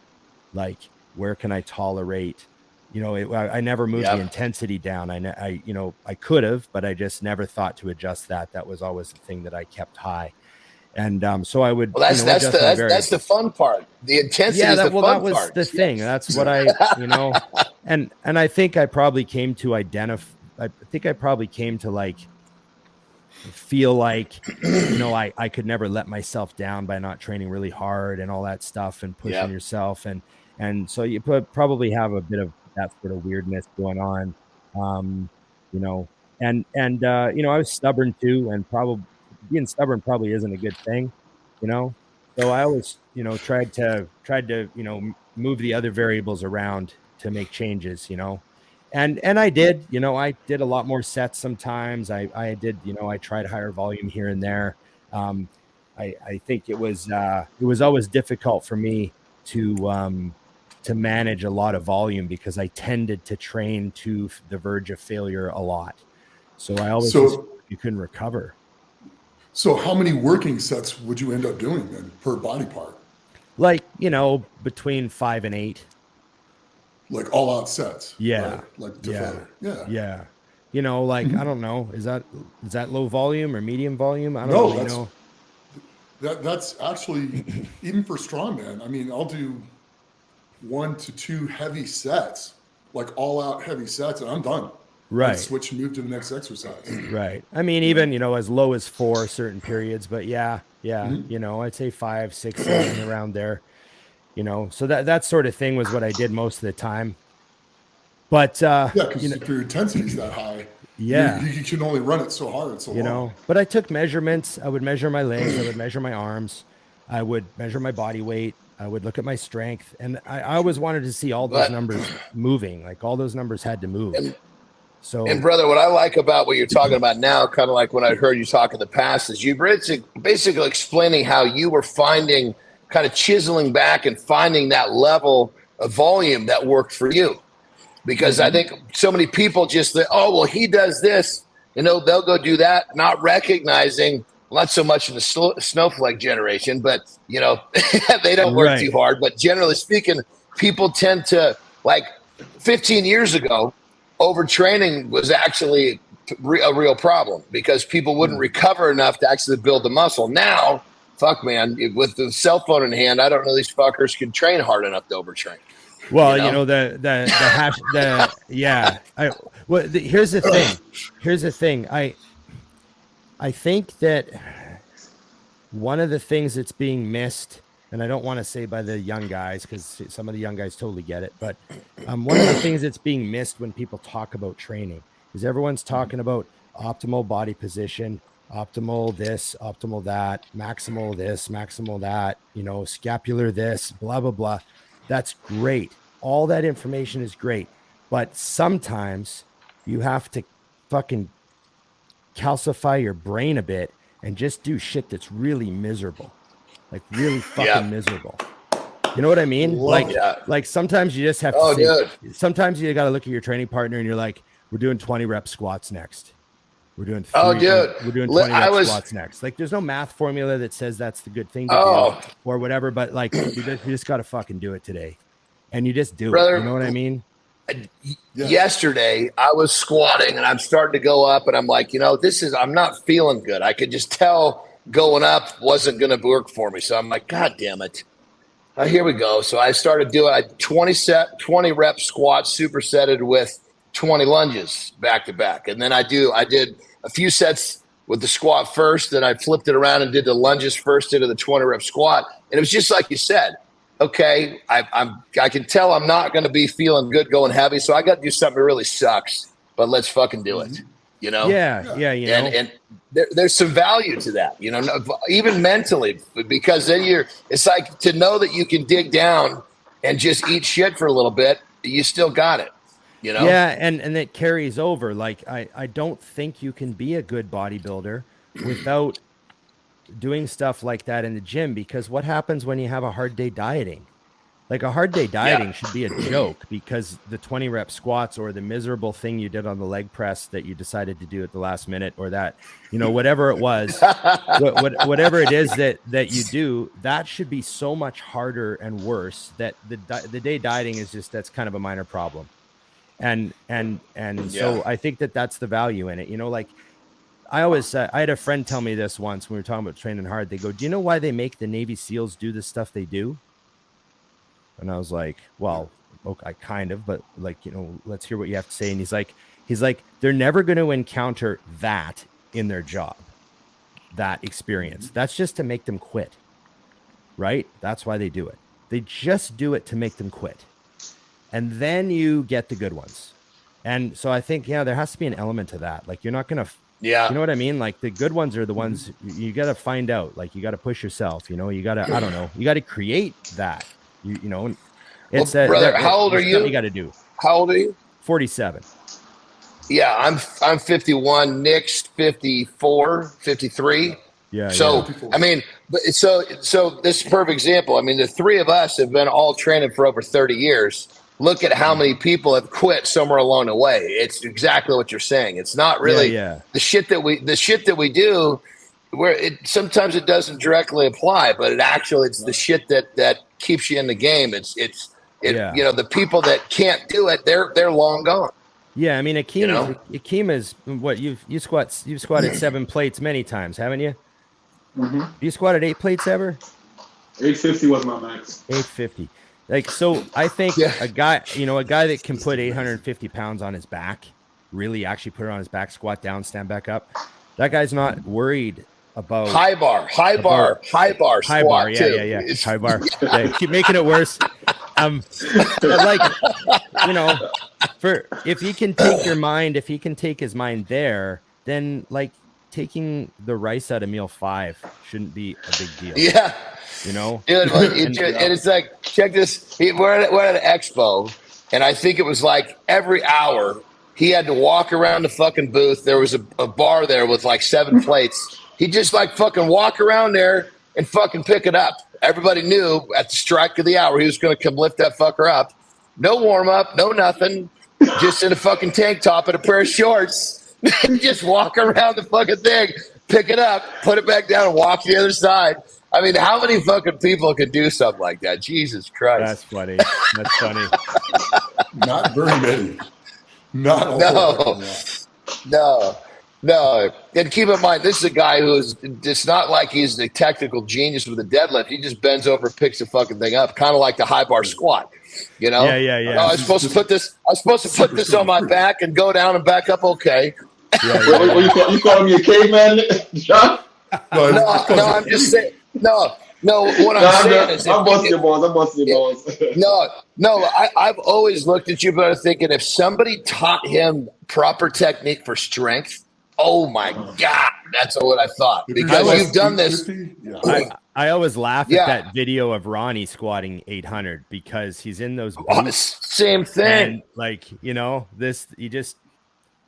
Like, where can I tolerate? I never moved the intensity down. I could have, but I just never thought to adjust that. That was always the thing that I kept high. And so I would. Well, that's the fun part. The intensity. Yeah, that was the thing. That's what I, and I think I probably came to identify. I think I probably came to like feel like, I could never let myself down by not training really hard and all that stuff and pushing yourself. And so you probably have a bit of that sort of weirdness going on, I was stubborn too, and probably being stubborn probably isn't a good thing, so I always, tried to, move the other variables around to make changes, and I did, I did a lot more sets sometimes. I did, I tried higher volume here and there. I think it was always difficult for me to manage a lot of volume because I tended to train to the verge of failure a lot. So I always you couldn't recover. So how many working sets would you end up doing then per body part? Like, between 5 and 8. Like all out sets. Yeah. Right? Like to failure. Yeah. Yeah. I don't know. Is that low volume or medium volume? I don't really know. That's actually, even for strongman, I mean, I'll do 1 to 2 heavy sets, like all out heavy sets, and I'm done. Right. And switch and move to the next exercise. Right. I mean, even, as low as 4 certain periods, but yeah. I'd say 5, 6, 7 around there, so that sort of thing was what I did most of the time. But, because if your intensity is that high, you can only run it so hard. So long. But I took measurements. I would measure my legs. I would measure my arms. I would measure my body weight. I would look at my strength, and I always wanted to see all those numbers moving. Like all those numbers had to move. And brother, what I like about what you're talking about now, kind of like when I heard you talk in the past, is you basically explaining how you were finding, kind of chiseling back and finding that level of volume that worked for you. Because I think so many people just think, oh, well, he does this, they'll go do that, not recognizing, not so much in the snowflake generation, but, they don't work too hard. But generally speaking, people tend to, like 15 years ago, overtraining was actually a real problem because people wouldn't recover enough to actually build the muscle. Now, fuck, man, with the cell phone in hand, I don't know these fuckers can train hard enough to overtrain. Well, here's the thing. Here's the thing. I think that one of the things that's being missed, and I don't want to say by the young guys, because some of the young guys totally get it, but one of the things that's being missed when people talk about training is everyone's talking about optimal body position, optimal this, optimal that, maximal this, maximal that, scapular this, blah, blah, blah. That's great. All that information is great. But sometimes you have to fucking calcify your brain a bit and just do shit that's really miserable, like really fucking miserable. You know what I mean? Like sometimes you just have to sometimes you got to look at your training partner and you're like, we're doing 20 rep squats next. We're doing 20 rep squats next. Like there's no math formula that says that's the good thing to do or whatever, but like you just got to fucking do it today. And you just do it. You know what I mean? Yesterday I was squatting and I'm starting to go up and I'm like, I'm not feeling good. I could just tell going up wasn't going to work for me. So I'm like, God damn it. Here we go. So I started doing 20 rep squats supersetted with 20 lunges back to back. And then I did a few sets with the squat first, then I flipped it around and did the lunges first into the 20 rep squat. And it was just like you said. Okay, I can tell I'm not going to be feeling good going heavy, so I got to do something that really sucks. But let's fucking do it, And there's some value to that, even mentally, because then it's like to know that you can dig down and just eat shit for a little bit. You still got it, Yeah, and it carries over. Like I don't think you can be a good bodybuilder without doing stuff like that in the gym, because what happens when you have a hard day dieting? Like a hard day dieting should be a joke, because the 20 rep squats or the miserable thing you did on the leg press that you decided to do at the last minute, or that, whatever it was, whatever it is that you do, that should be so much harder and worse that the day dieting is just, that's kind of a minor problem. And so I think that's the value in it, like, I always I had a friend tell me this once when we were talking about training hard. They go, do you know why they make the Navy SEALs do the stuff they do? And I was like, well, okay, kind of, but like, let's hear what you have to say. And he's like, they're never going to encounter that in their job, that experience. That's just to make them quit, right? That's why they do it. They just do it to make them quit. And then you get the good ones. And so I think, there has to be an element to that. Like, you're not going to, you know what I mean? Like, the good ones are the ones you got to find out. Like, you got to push yourself, you got to, I don't know, you got to create that, it's brother, how old are you? You got to do. How old are you? 47. Yeah, I'm 51, Nick's 54, 53. Yeah. So, I mean, so this is a perfect example. I mean, the three of us have been all training for over 30 years. Look at how many people have quit somewhere along the way. It's exactly what you're saying. It's not really the shit that we do, where sometimes it doesn't directly apply, but it's the shit that keeps you in the game. The people that can't do it, they're long gone. Yeah, I mean, Akim is what you've squatted 7 plates many times, haven't you? Mm-hmm. You squatted 8 plates ever? 850 was my max. 850. Like, so I think a guy that can put 850 pounds on his back, really actually put it on his back, squat down, stand back up. That guy's not worried about high bar squat. Yeah. High bar. Yeah, keep making it worse. But like, if he can take your mind, if he can take his mind there, then like taking the rice out of meal 5 shouldn't be a big deal. Yeah. Dude, and it's like, check this. We're at an expo, and I think it was like every hour he had to walk around the fucking booth. There was a bar there with like 7 plates. He'd just like fucking walk around there and fucking pick it up. Everybody knew at the strike of the hour he was going to come lift that fucker up. No warm up, no nothing. Just in a fucking tank top and a pair of shorts. And just walk around the fucking thing, pick it up, put it back down, and walk the other side. I mean, how many fucking people could do something like that? Jesus Christ. That's funny. Not very many. Not a No. No, and keep in mind, this is a guy who's, it's not like he's the technical genius with a deadlift. He just bends over and picks the fucking thing up, kind of like the high bar squat, you know? Yeah. Oh, I was supposed to put this on my back and go down and back up. Okay. You call me a caveman, John? No, I'm just saying. No. What I'm saying is, I'm busting your balls. No. I've always looked at you, but I'm thinking if somebody taught him proper technique for strength, oh my God, that's what I thought. Because you've done this. I always laugh at that video of Ronnie squatting 800 because he's in those boots. Same thing. And like, you know, he just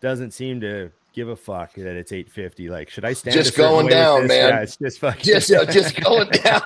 doesn't seem to give a fuck that it's 850. Like, should I stand just going down, man? Yeah, it's just fucking just going down.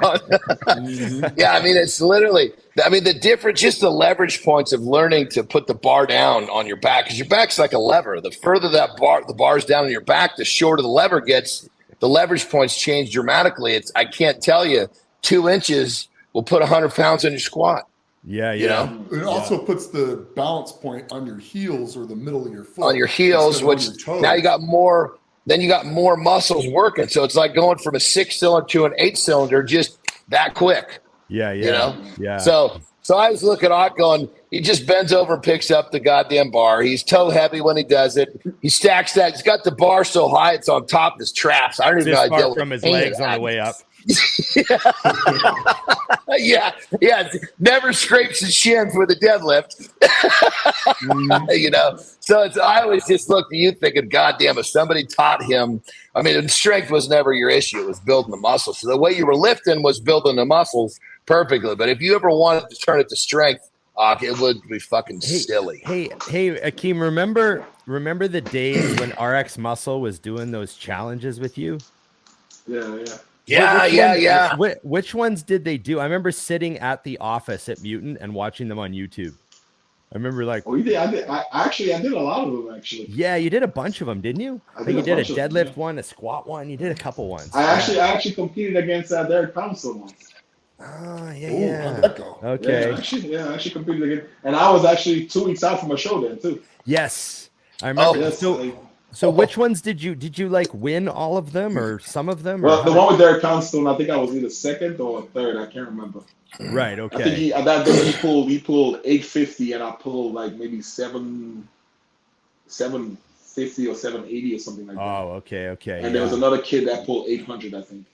Yeah, I mean, it's literally, the difference, just the leverage points of learning to put the bar down on your back, because your back's like a lever. The further the bar's down on your back, the shorter the lever gets. The leverage points change dramatically. I can't tell you, 2 inches will put 100 pounds on your squat. Yeah. You know? It also puts the balance point on your heels or the middle of your foot. On your heels, which now you got more. Then you got more muscles working. So it's like going from a 6-cylinder to an 8-cylinder just that quick. Yeah. You know? Yeah. So I was looking at going, he just bends over and picks up the goddamn bar. He's toe heavy when he does it. He stacks that. He's got the bar so high it's on top of his traps. I don't even know how to deal with from his legs on the way up. Yeah. Never scrapes his shins with a deadlift. You know, so I always just looked at you thinking, God damn, if somebody taught him, strength was never your issue. It was building the muscles. So the way you were lifting was building the muscles perfectly. But if you ever wanted to turn it to strength, it would be fucking silly. Hey, Akim, remember the days when RX Muscle was doing those challenges with you? Yeah. Which ones did they do? I remember sitting at the office at Mutant and watching them on YouTube. I remember you did. I did a lot of them actually. Yeah, you did a bunch of them, didn't you? I think you did a deadlift one, a squat one. You did a couple ones. I actually competed against Derek Thompson once. Oh, yeah. How'd that go? Okay. I actually competed again, and I was actually 2 weeks out from a show then too. Yes, I remember. Yes, so which ones did you like win all of them or some of them? Well, the one with Derek Thompson, I think I was either second or third. I can't remember. Right. Okay. I think that day he pulled 850, and I pulled like maybe 750 or 780 or something like that. Oh, okay. And there was another kid that pulled 800, I think.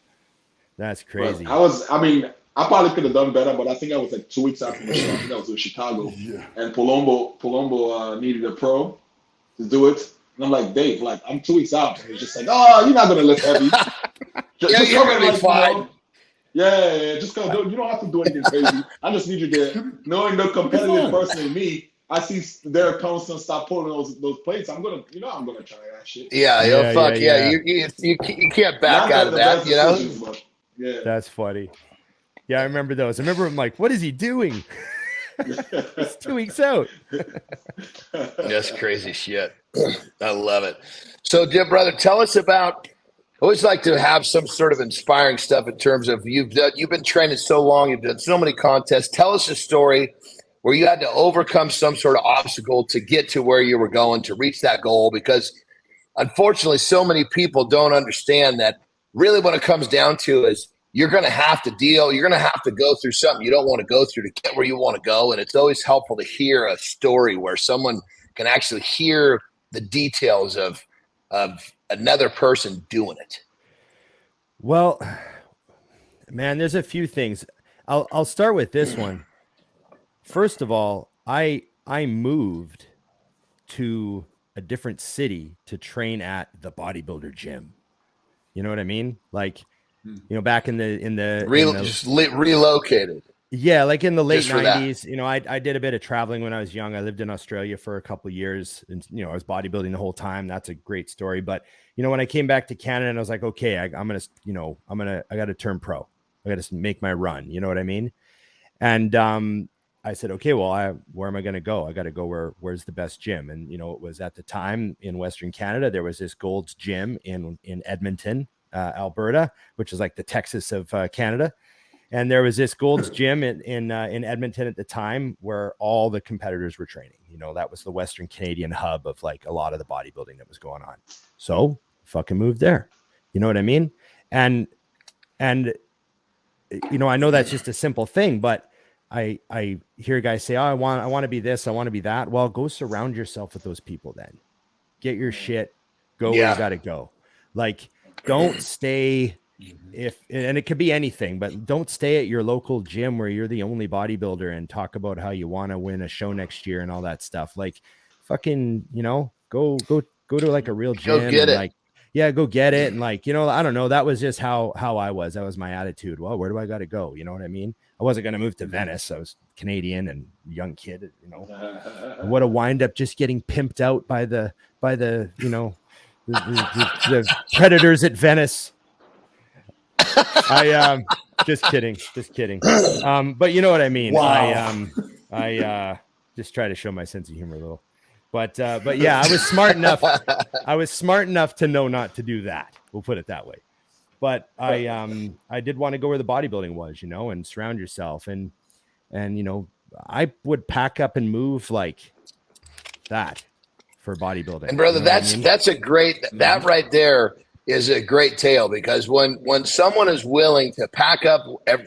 That's crazy. But I probably could have done better, but I think I was like 2 weeks out from the show. I think I was in Chicago. Yeah. And Palombo needed a pro to do it. And I'm like, Dave, I'm 2 weeks out. And he's just like, oh, you're not going to lift heavy. You're going to be fine. Just go. You don't have to do anything crazy. I just need you to, knowing the competitive person in me, I see Derek Thompson stop pulling those plates. I'm gonna try that shit. Yeah. You can't back out of that, you know? Yeah. That's funny. Yeah, I remember those. I remember I'm like, what is he doing? It's 2 weeks out. That's crazy shit. I love it. So, dear brother, tell us about. I always like to have some sort of inspiring stuff in terms of you've been training so long, you've done so many contests. Tell us a story where you had to overcome some sort of obstacle to get to where you were going to reach that goal, because unfortunately so many people don't understand that really what it comes down to is you're going to have to go through something you don't want to go through to get where you want to go. And it's always helpful to hear a story where someone can actually hear the details of another person doing it. Well, man, there's a few things. I'll start with this one. First of all, I moved to a different city to train at the bodybuilder gym. You know what I mean? Like, back in the relocated. Yeah, like in the late 90s, I did a bit of traveling when I was young. I lived in Australia for a couple of years, and I was bodybuilding the whole time. That's a great story. But when I came back to Canada, and I was like, okay, I got to turn pro. I got to make my run. You know what I mean? And I said, okay, well, where am I going to go? I got to go where's the best gym? And it was at the time in Western Canada, there was this Gold's Gym in Edmonton, Alberta, which is like the Texas of Canada. And there was this Gold's Gym in Edmonton at the time where all the competitors were training. You know, that was the Western Canadian hub of like a lot of the bodybuilding that was going on. So fucking moved there. You know what I mean? And you know, I know that's just a simple thing, but I hear guys say, oh, I want to be this, I want to be that. Well, go surround yourself with those people then. Get your shit, go where you gotta go. Like, don't stay and it could be anything, but don't stay at your local gym where you're the only bodybuilder and talk about how you want to win a show next year and all that stuff. Like, fucking, you know, go to like a real gym. Go get it. Like, yeah, go get it. And like, you know, I don't know. That was just how I was. That was my attitude. Well, where do I got to go? You know what I mean? I wasn't going to move to Venice. I was Canadian and young kid, you know. I would have wind up just getting pimped out by the you know, the predators at Venice. I just kidding. But you know what I mean. Wow. I just try to show my sense of humor a little. But yeah, I was smart enough. I was smart enough to know not to do that. We'll put it that way. But I did want to go where the bodybuilding was, you know, and surround yourself. And you know, I would pack up and move like that for bodybuilding. And brother, you know that's a great, that right there is a great tale, because when someone is willing to pack up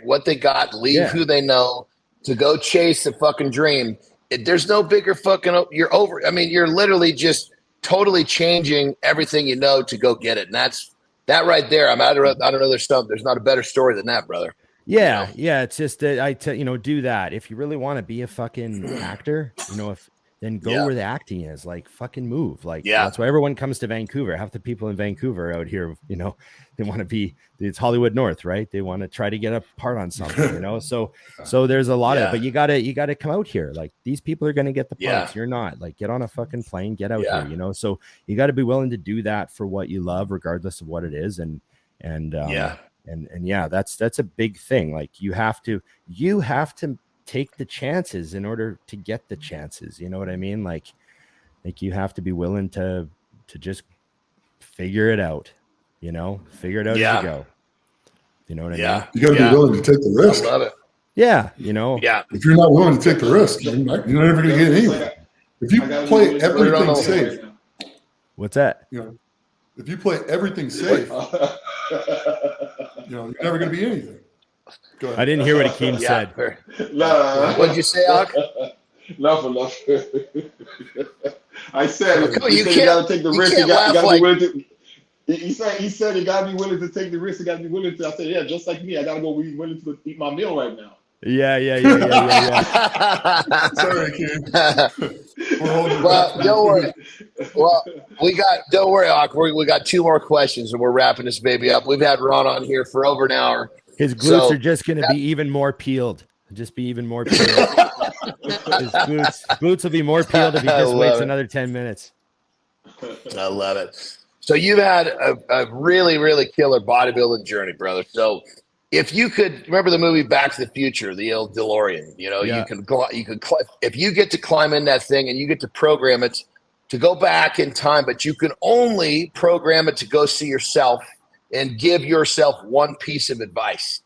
what they got, leave who they know to go chase the fucking dream, there's no bigger fucking, you're over. I mean, you're literally just totally changing everything you know to go get it. And that right there. I don't know. There's not a better story than that, brother. Yeah. You know? Yeah. It's just that you know, do that. If you really want to be a fucking actor, you know, then go where the acting is. Like, fucking move. Like, that's why everyone comes to Vancouver. Half the people in Vancouver out here, you know, they want to be, it's Hollywood North, right? They want to try to get a part on something, you know? So there's a lot of, but you gotta come out here. Like, these people are going to get the parts. You're not. Like, get on a fucking plane, get out here, you know? So you got to be willing to do that for what you love, regardless of what it is. And that's a big thing. Like, you have to take the chances in order to get the chances. You know what I mean? Like you have to be willing to just figure it out, you know, figure it out as you go. You know what I mean? You got to be willing to take the risk. I love it. Yeah. You know, if you're not willing to take the risk, you're never going to get anywhere. If you play everything safe. What's that? You know, if you play everything safe, you know, you're never going to be anything. I didn't hear what Akim said. What'd you say, Ak? Nothing. I said, you got to take the risk. You got to be willing to. He said you got to be willing to take the risk. You got to be willing to. I said, yeah, just like me. I got to go be willing to eat my meal right now. Yeah. Sorry, Akim. Well, don't worry. Well, don't worry, Ak. We got 2 more questions and we're wrapping this baby up. We've had Ron on here for over an hour. His glutes are just going to be even more peeled. Just be even more peeled. His glutes will be more peeled if he just waits another 10 minutes. I love it. So you've had a really, really killer bodybuilding journey, brother. So if you could remember the movie Back to the Future, the old DeLorean, you know, you can if you get to climb in that thing and you get to program it to go back in time, but you can only program it to go see yourself and give yourself one piece of advice.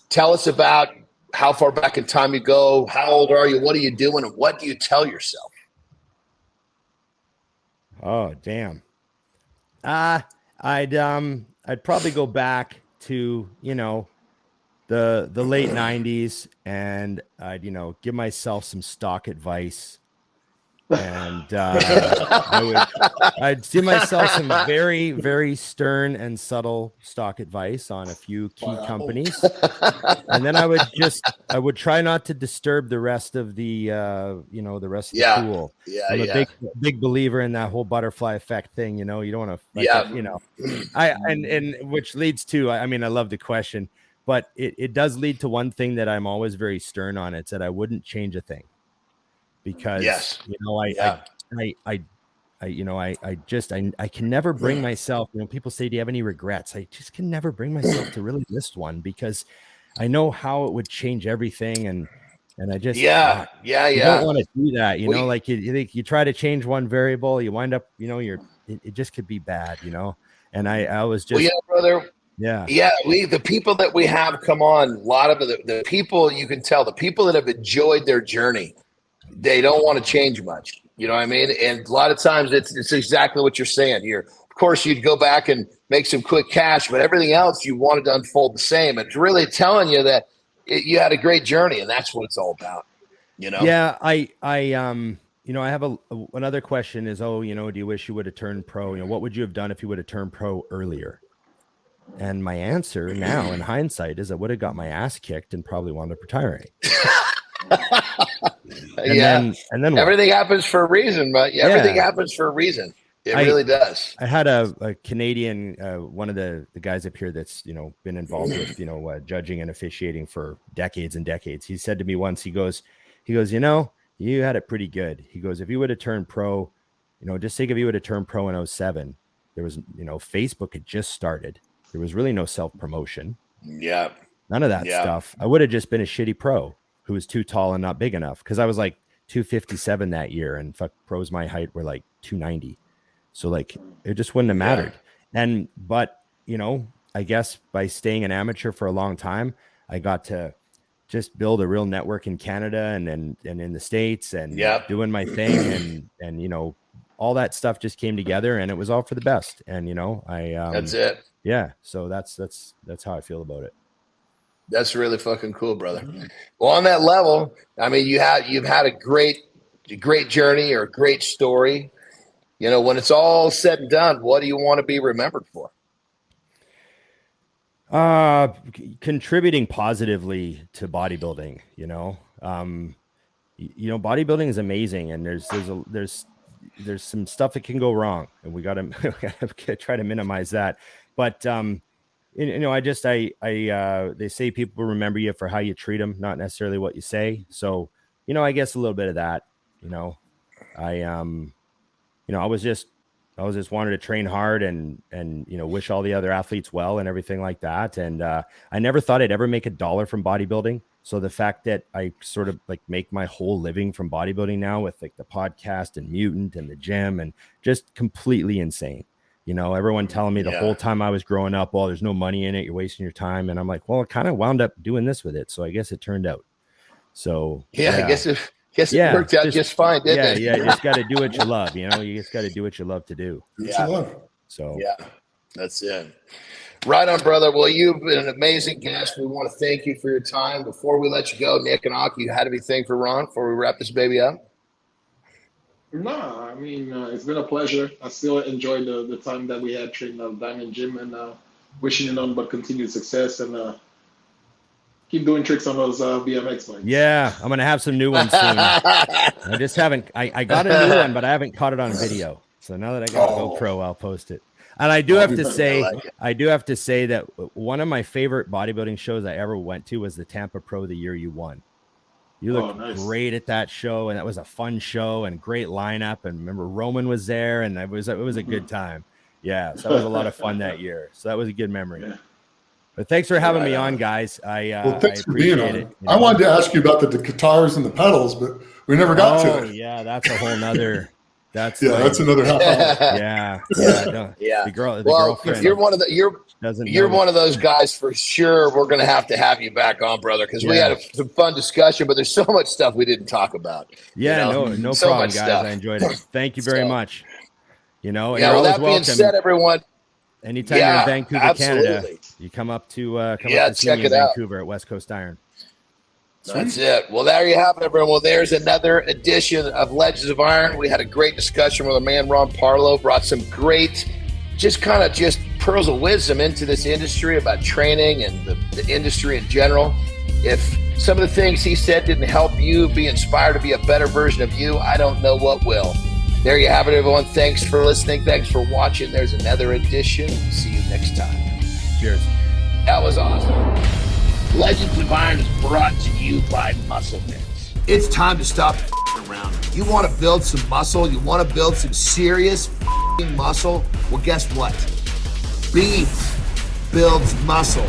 Tell us about how far back in time you go. How old are you? What are you doing? And what do you tell yourself? Oh, damn. I'd probably go back to, you know, the late 90s, and I'd, you know, give myself some stock advice. And I'd give myself some very, very stern and subtle stock advice on a few key companies. And then I would try not to disturb the rest of the the pool. I'm a big believer in that whole butterfly effect thing. You know, you don't want to, you know, and which leads to, I mean, I love the question, but it does lead to one thing that I'm always very stern on. It's that I wouldn't change a thing. Because you know, I can never bring myself, you know, people say, do you have any regrets? I just can never bring myself to really list one, because I know how it would change everything. And I just, you don't want to do that. You know, like you try to change one variable, you wind up, you know, it just could be bad, you know? And I was just, brother, Yeah. The people that we have come on, a lot of the people, you can tell the people that have enjoyed their journey, they don't want to change much. You know what I mean? And a lot of times it's exactly what you're saying here. Of course, you'd go back and make some quick cash, but everything else you wanted to unfold the same. It's really telling you that you had a great journey, and that's what it's all about. You know? Yeah. I have another question is, do you wish you would have turned pro? What would you have done if you would have turned pro earlier? And my answer now in hindsight is I would have got my ass kicked and probably wound up retiring. And then everything happens for a reason, but everything happens for a reason. It really does. I had a Canadian, one of the guys up here that's, been involved with, judging and officiating for decades and decades. He said to me once, he goes, you had it pretty good. He goes, if you would have turned pro, just think if you would have turned pro in 2007, there was, Facebook had just started. There was really no self-promotion. Yeah. None of that stuff. I would have just been a shitty pro who was too tall and not big enough. Because I was like 257 that year, and pros my height were like 290. So like it just wouldn't have mattered. But I guess by staying an amateur for a long time, I got to just build a real network in Canada and in the States and doing my thing and all that stuff just came together and it was all for the best. And that's it. Yeah. So that's how I feel about it. That's really fucking cool, brother. Well, on that level, I mean, you've had a great journey or a great story. When it's all said and done, what do you want to be remembered for? Contributing positively to bodybuilding, bodybuilding is amazing and there's some stuff that can go wrong and we gotta try to minimize that. But, they say people remember you for how you treat them, not necessarily what you say. So, I guess a little bit of that, I was just wanted to train hard and wish all the other athletes well and everything like that. And I never thought I'd ever make $1 from bodybuilding. So the fact that I sort of like make my whole living from bodybuilding now with like the podcast and Mutant and the gym and just completely insane. Everyone telling me the whole time I was growing up, well, there's no money in it. You're wasting your time. And I'm like, well, I kind of wound up doing this with it. So I guess it turned out. So I guess it worked out just fine, didn't it? Yeah, you just got to do what you love. You just got to do what you love to do. So that's it. Right on, brother. Well, you've been an amazing guest. We want to thank you for your time. Before we let you go, Nick and Aki, you had anything for Ron before we wrap this baby up? No, I mean, it's been a pleasure. I still enjoy the time that we had training at Diamond Gym and wishing you nothing but continued success and keep doing tricks on those BMX bikes. Yeah, I'm going to have some new ones soon. I just haven't, I got a new one, but I haven't caught it on video. So now that I got a GoPro, I'll post it. And I do have to say, that one of my favorite bodybuilding shows I ever went to was the Tampa Pro the year you won. You looked great at that show, and that was a fun show and great lineup. And remember, Roman was there, and it was a good time. Yeah, so that was a lot of fun that year. So that was a good memory. Yeah. But thanks for having me on, guys. Thanks for being on. It. I wanted to ask you about the guitars and the pedals, but we never got to it. Yeah, that's a whole nother. That's another half hour. Yeah. The girlfriend. You're one of those guys for sure. We're going to have you back on, brother, because we had some fun discussion, but there's so much stuff we didn't talk about. Yeah, no so problem, guys. Stuff. I enjoyed it. Thank you very much. You're always that being welcome. said, everyone. Anytime you're in Vancouver, Canada, you come up to see me in Vancouver at West Coast Iron. That's it. Well, there you have it, everyone. Well, there's another edition of Legends of Iron. We had a great discussion with our man, Ron Partlow. Brought some great, just pearls of wisdom into this industry about training and the industry in general. If some of the things he said didn't help you be inspired to be a better version of you, I don't know what will. There you have it, everyone. Thanks for listening. Thanks for watching. There's another edition. See you next time. Cheers. That was awesome. Legends of Iron is brought to you by MuscleMeds. It's time to stop around. You want to build some muscle? You want to build some serious muscle? Well, guess what? Beef builds muscle.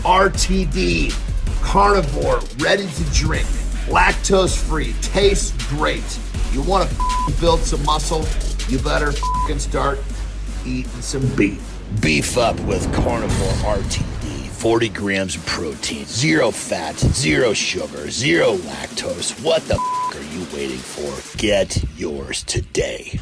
RTD, carnivore, ready to drink, lactose-free, tastes great. You want to build some muscle? You better start eating some beef. Beef up with Carnivore RTD. 40 grams of protein, 0 fat, 0 sugar, 0 lactose. What the f*** are you waiting for? Get yours today.